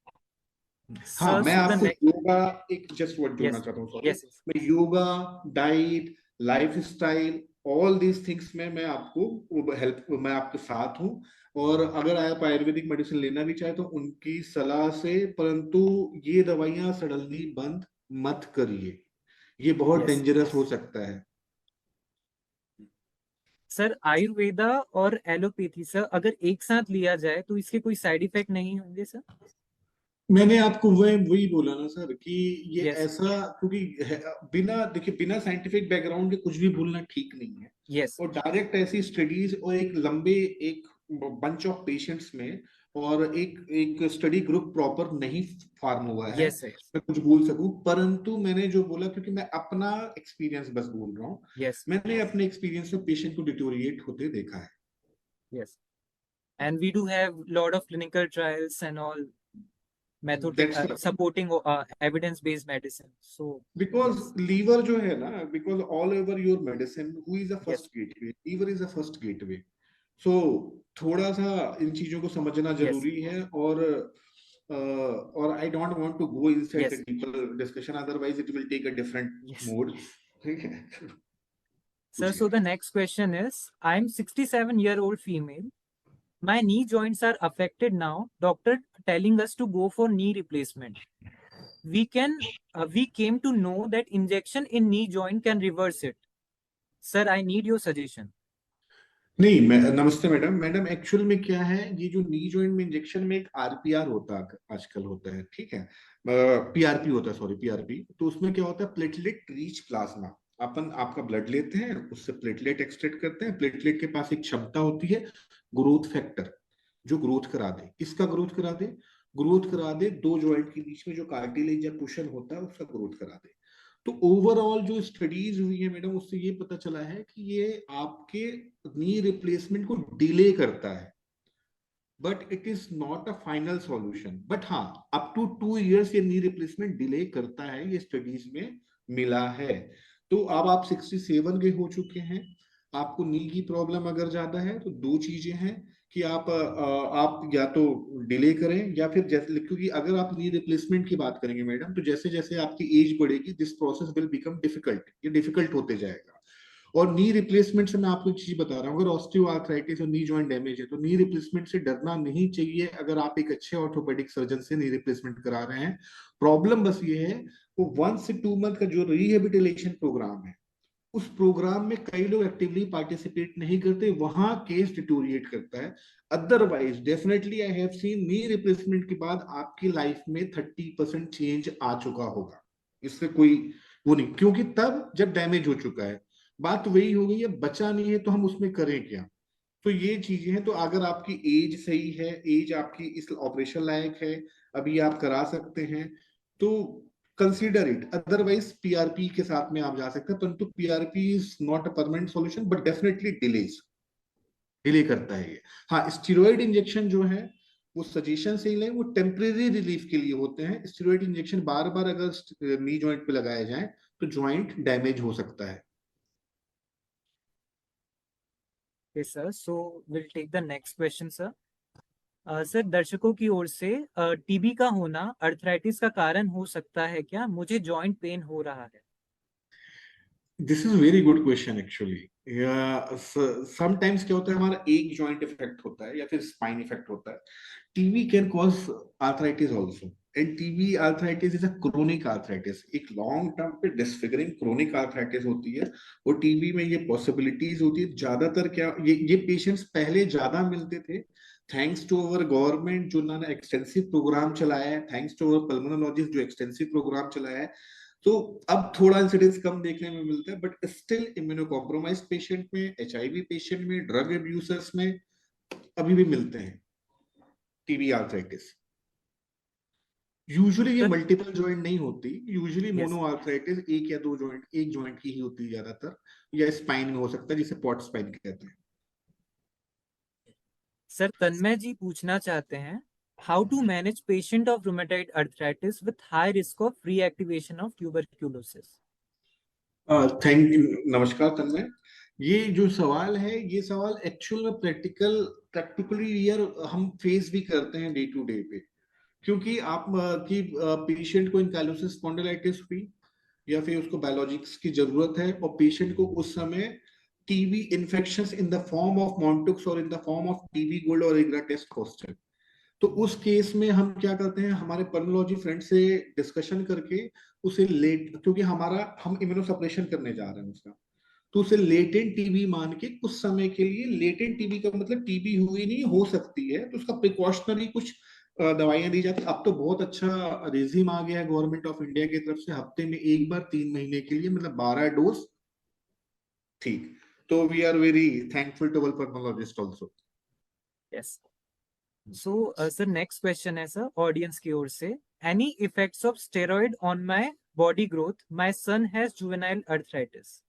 हाँ Sir, मैं so the आपको next. योगा, एक जस्ट वर्ड जोड़ना Yes. चाहता हूँ, सॉरी। Yes. Yes. मैं yoga, diet, life style, all these things में मैं आपको हेल्प, मैं आपके साथ हूँ। और अगर आप आयुर्वेदिक मेडिसिन लेना भी चाहे तो उनकी सलाह से, परंतु ये दवाइयां सडनली बंद मत करिए, ये बहुत Yes. डेंजरस हो सकता है। सर आयुर्वेदा और एलोपैथी सर अगर एक साथ लिया जाए तो इसके कोई साइड इफेक्ट नहीं होंगे सर? मैंने आपको वही बोला ना सर कि ये Yes. ऐसा, क्योंकि देखिए बिना साइंटिफिक बैकग्राउंड के कुछ भी बोलना ठीक नहीं है। Yes. और डायरेक्ट ऐसी स्टडीज और एक बंच ऑफ पेशेंट्स में और एक स्टडी ग्रुप प्रॉपर नहीं फॉर्म हुआ है Yes, sir. मैं कुछ बोल सकूं। परंतु मैंने जो बोला, क्योंकि मैं अपना एक्सपीरियंस बस बोल रहा हूँ, Yes. मैंने अपने एक्सपीरियंस में पेशेंट को डिटोरिएट होते देखा है। Yes. And we do have lot of clinical trials and all method that's supporting evidence based medicine, so because yes. Liver जो है ना, because all over your medicine who is the Yes. First gateway, liver is the first gateway. So थोड़ा सा इन चीजों को समझना Yes. जरूरी है। और I don't want to go inside the Yes. Deeper discussion, otherwise it will take a different Yes. Mode. ठीक है, Sir, so पूछिए। the next question is, I'm 67-year-old female. My knee joints are affected now. Doctor telling us to go for knee replacement. We came to know that injection in knee joint can reverse it. Sir, I need your suggestion. नहीं नमस्ते मैडम। मैडम एक्चुअल में क्या है, ये जो नी जॉइंट में इंजेक्शन में एक आरपीआर होता है, आजकल होता है, ठीक है, पीआरपी होता है, सॉरी पीआरपी। तो उसमें क्या होता है, प्लेटलेट रिच प्लाज्मा। अपन आपका ब्लड लेते हैं, उससे प्लेटलेट एक्सट्रैक्ट करते हैं। प्लेटलेट के पास एक क्षमता होती है, ग्रोथ फैक्टर, जो ग्रोथ करा दे। किसका ग्रोथ करा दे? ग्रोथ करा दे दो जॉइंट के बीच में जो कार्टिलेज या कुशन होता है उसका ग्रोथ करा दे। तो ओवरऑल जो स्टडीज हुई है मैडम, उससे ये पता चला है कि ये आपके नी रिप्लेसमेंट को डिले करता है, but it is not a final solution. But हाँ, अप टू 2 इयर्स ये नी रिप्लेसमेंट डिले करता है, ये स्टडीज में मिला है। तो अब आप 67 के हो चुके हैं, आपको नी की प्रॉब्लम अगर ज्यादा है तो दो चीजें हैं कि आप या तो डिले करें या फिर जैसे, क्योंकि अगर आप नी रिप्लेसमेंट की बात करेंगे मैडम, तो जैसे जैसे आपकी एज बढ़ेगी this process will become difficult, ये डिफिकल्ट होते जाएगा। और नी रिप्लेसमेंट से मैं आपको एक चीज बता रहा हूँ, अगर ऑस्टियोआर्थराइटिस और नी जॉइंट डैमेज है तो नी रिप्लेसमेंट से डरना नहीं चाहिए। अगर आप एक अच्छे ऑर्थोपेडिक सर्जन से नी रिप्लेसमेंट करा रहे हैं, प्रॉब्लम बस ये है, वो 1 से 2 मंथ का जो रिहेबिलिटेशन प्रोग्राम है, उस प्रोग्राम में कई लोग एक्टिवली पार्टिसिपेट नहीं करते, वहां केस डिटोरिएट करता है। Otherwise definitely I have seen knee replacement के बाद आपकी लाइफ में 30% चेंज आ चुका होगा। इससे कोई वो नहीं, क्योंकि तब जब डैमेज हो चुका है, बात तो वही हो गई है, बचा नहीं है तो हम उसमें करें क्या। तो ये चीजें हैं। तो अगर आपकी एज सही है, एज आपकी इस ऑपरेशन लायक है, अभी आप करा सकते हैं, तो कंसीडर इट। अदरवाइज पीआरपी के साथ में आप जा सकते हैं, परंतु PRP is not a permanent solution, but definitely delay करता है ये। हाँ, स्टेरॉइड इंजेक्शन जो है वो सजेशन से ही लें, वो टेम्परेरी रिलीफ के लिए होते हैं। स्टेरॉइड इंजेक्शन बार बार अगर नी जॉइंट पे लगाए जाए तो जॉइंट डैमेज हो सकता है। Yes, sir. So we'll take the next question, sir. Sir, दर्शकों की ओर से टीबी का होना अर्थराइटिस का कारण हो सकता है क्या? मुझे जॉइंट पेन हो रहा है। This is very good question actually. Sometimes क्या होता है, हमारा एक जॉइंट इफेक्ट होता है या फिर स्पाइन इफेक्ट होता है। TB can cause arthritis also, end TB arthritis is a chronic arthritis, एक लॉन्ग टर्म पे डिसफिगरिंग क्रोनिक आर्थराइटिस होती है। और टीबी में ये पॉसिबिलिटीज होती है ज्यादातर। क्या ये पेशेंट्स पहले ज्यादा मिलते थे, थैंक्स टू अवर गवर्नमेंट जो उन्होंने एक्सटेंसिव प्रोग्राम चलाया है, थैंक्स टू अवर पल्मोनोलॉजिस्ट जो एक्सटेंसिव प्रोग्राम चलाया है। तो अब थोड़ा इंसिडेंस कम देखने में मिलता है, but still immuno compromise patient में, एचआईवी पेशेंट में, ड्रग अब्यूजर्स में अभी भी मिलते हैं टीबी आर्थराइटिस। यूजुअली ये सर, मल्टीपल जॉइंट नहीं होती, यूजुअली यस मोनो आर्थराइटिस एक या दो जॉइंट, एक जॉइंट की ही होती है ज्यादातर, या स्पाइन में हो सकता है जिसे पॉट स्पाइन कहते हैं। सर, तन्मय जी पूछना चाहते हैं, how to manage patient of rheumatoid arthritis with high risk of reactivation of tuberculosis. नमस्कार तन्मय। ये जो सवाल है, ये सवाल एक्चुअल में प्रैक्टिकली यार हम फेस भी करते हैं डे टू डे पे। क्योंकि आप कि पेशेंट को इनकाइलोसिस स्पॉन्डिलाइटिस हुई या फिर उसको बायोलॉजिक्स की जरूरत है, और पेशेंट को उस समय TB infections in the form of Mantoux और in the form of TB gold और एग्रा टेस्ट होस्टल। तो उस केस में हम क्या करते हैं, हमारे पल्मोलॉजी फ्रेंड से डिस्कशन करके उसे लेट, क्योंकि हम इम्यूनो सप्रेशन करने जा रहे हैं उसका, तो उसे लेटेंट टीबी मान के कुछ समय के लिए, लेटेंट टीबी का मतलब टीबी हुई नहीं हो सकती है, तो उसका प्रिकॉशनरी कुछ दवाइयां दी जाती। अब तो बहुत अच्छा रेजिम आ गया है गवर्नमेंट ऑफ इंडिया की तरफ से, हफ्ते में एक बार 3 महीने के लिए, मतलब 12 डोज। ठीक। तो we are very thankful to our pulmonologist also. Yes. So sir, next question है सर ऑडियंस की ओर से, any effects of steroid on my body growth, my son has juvenile arthritis.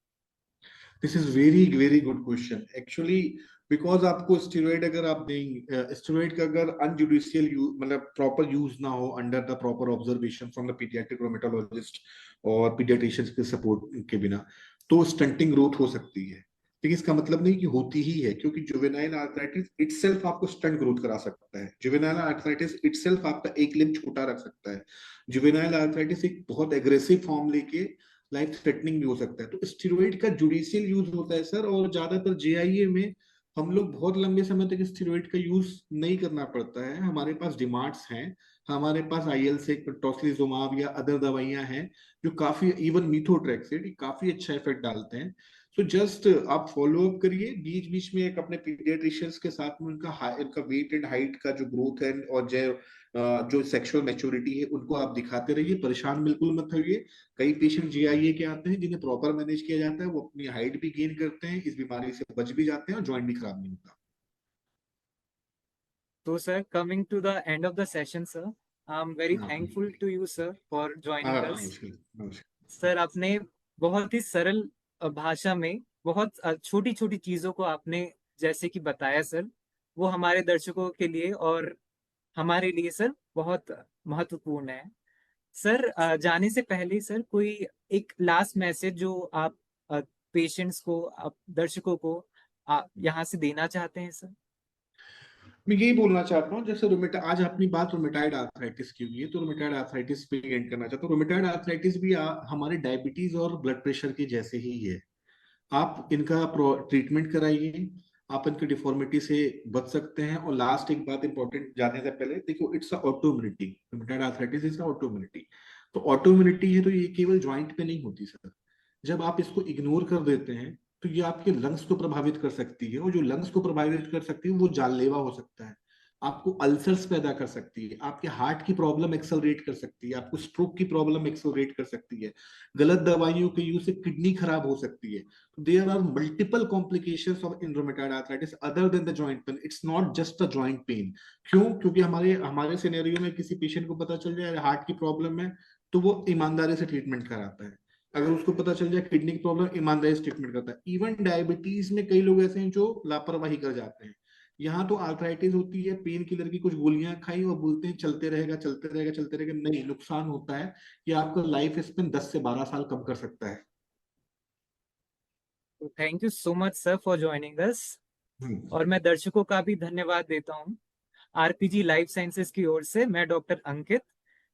This is very very good question actually. Because आपको स्टेरॉइड अगर आप देंगे, स्टेरॉइड का अगर अनजुडिशियल यूज, मतलब प्रॉपर यूज ना हो under the proper observation from the paediatric rheumatologist और पीडियाट्रिशियंस के सपोर्ट के बिना, तो स्टंटिंग ग्रोथ हो सकती है। लेकिन इसका मतलब नहीं कि होती ही है, क्योंकि जुवेनाइल आर्थराइटिस इटसेल्फ आपको स्टंट ग्रोथ करा सकता है। जुवेनाइल आर्थराइटिस इटसेल्फ आपका एक लिम्ब छोटा रख सकता है। जुवेनाइल आर्थराइटिस एक बहुत एग्रेसिव फॉर्म लेके लाइफ थ्रेटनिंग भी हो सकता है। तो स्टेरॉइड का जुडिशियल यूज होता है सर, और ज्यादातर जेआईए में हम लोग बहुत लंबे समय तक स्टेरॉइड का यूज नहीं करना पड़ता है, हमारे पास डिमार्ट्स हैं, हमारे पास आईएल से टोसिलिजुमाब या अदर दवाइयां हैं जो काफी, इवन मीथोट्रेक्सेड काफी अच्छा इफेक्ट डालते हैं। सो जस्ट आप फॉलो अप करिए, बीच बीच में एक अपने पीडियाट्रिशियंस के साथ में उनका वेट एंड हाइट का जो ग्रोथ है और जो सेक्सुअल मैच्योरिटी है उनको आप दिखाते रहिए, परेशान बिल्कुल मत होइए। कई पेशेंट जीआईए के आते हैं जिन्हें प्रॉपर मैनेज किया जाता है, वो अपनी हाइट भी गेन करते हैं, इस बीमारी से बच भी जाते हैं और जॉइंट भी खराब नहीं होता। तो sir, coming to the end of the session, sir, I'm very हाँ thankful to you, sir, for joining us. नमस्कार नमस्कार। सर, आपने बहुत ही सरल भाषा में बहुत छोटी छोटी चीजों को आपने जैसे कि बताया सर, वो हमारे दर्शकों के लिए और हमारे लिए सर बहुत महत्वपूर्ण है। सर, जाने से पहले सर कोई एक लास्ट मैसेज जो आप पेशेंट्स को, आप दर्शकों को यहाँ से देना चाहते हैं सर। मैं यही बोलना चाहता हूँ, जैसे आज अपनी बात रोमेटाइड आर्थराइटिस की हुई है, तो रोमेटाइड आर्थराइटिस पे एंड करना चाहता हूँ। रोमेटाइड आर्थराइटिस भी हमारे डायबिटीज और ब्लड प्रेशर के जैसे ही है। आप इनका ट्रीटमेंट कराइए, आप इनकी डिफॉर्मिटी से बच सकते हैं। और लास्ट एक बात इंपॉर्टेंट जाने से पहले देखो, it's autoimmunity, rheumatoid arthritis is autoimmunity. तो ऑटोइम्यूनिटी है तो ये केवल ज्वाइंट पे नहीं होती सर। जब आप इसको इग्नोर कर देते हैं तो ये आपके लंग्स को प्रभावित कर सकती है, और जो लंग्स को प्रभावित कर सकती है वो जानलेवा हो सकता है। आपको अल्सर्स पैदा कर सकती है, आपके हार्ट की प्रॉब्लम एक्सेलरेट कर सकती है, आपको स्ट्रोक की प्रॉब्लम एक्सेलरेट कर सकती है, गलत दवाइयों के यूज से किडनी खराब हो सकती है। There are multiple complications of in rheumatoid arthritis other than the joint pain. It's not just a joint pain. क्यों? क्योंकि हमारे हमारे सिनेरियो में किसी पेशेंट को पता चल जाए हार्ट की प्रॉब्लम है तो वो ईमानदारी से ट्रीटमेंट कराता है। अगर उसको पता चल जाए किडनी की प्रॉब्लम, ईमानदारी से ट्रीटमेंट करता है। इवन डायबिटीज में कई लोग ऐसे हैं जो लापरवाही कर जाते हैं। यहाँ तो आर्थराइटिस होती है, पेन किलर की कुछ गोलियां खाई और बोलते हैं चलते रहेगा चलते रहेगा चलते रहेगा। नहीं, नुकसान होता है कि आपका लाइफ स्पेन 10 से 12 साल कम कर सकता है। तो thank you so much sir for joining us. Hmm. और मैं दर्शकों का भी धन्यवाद देता हूँ। आरपीजी लाइफ साइंसेज की ओर से मैं doctor Ankit,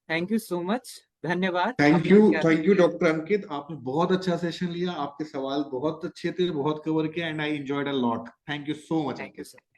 thank you so much. धन्यवाद। थैंक यू डॉक्टर अंकित, आपने बहुत अच्छा सेशन लिया, आपके सवाल बहुत अच्छे थे, बहुत कवर किया, and I enjoyed a lot. Thank you so much thank you Ankit. Sir.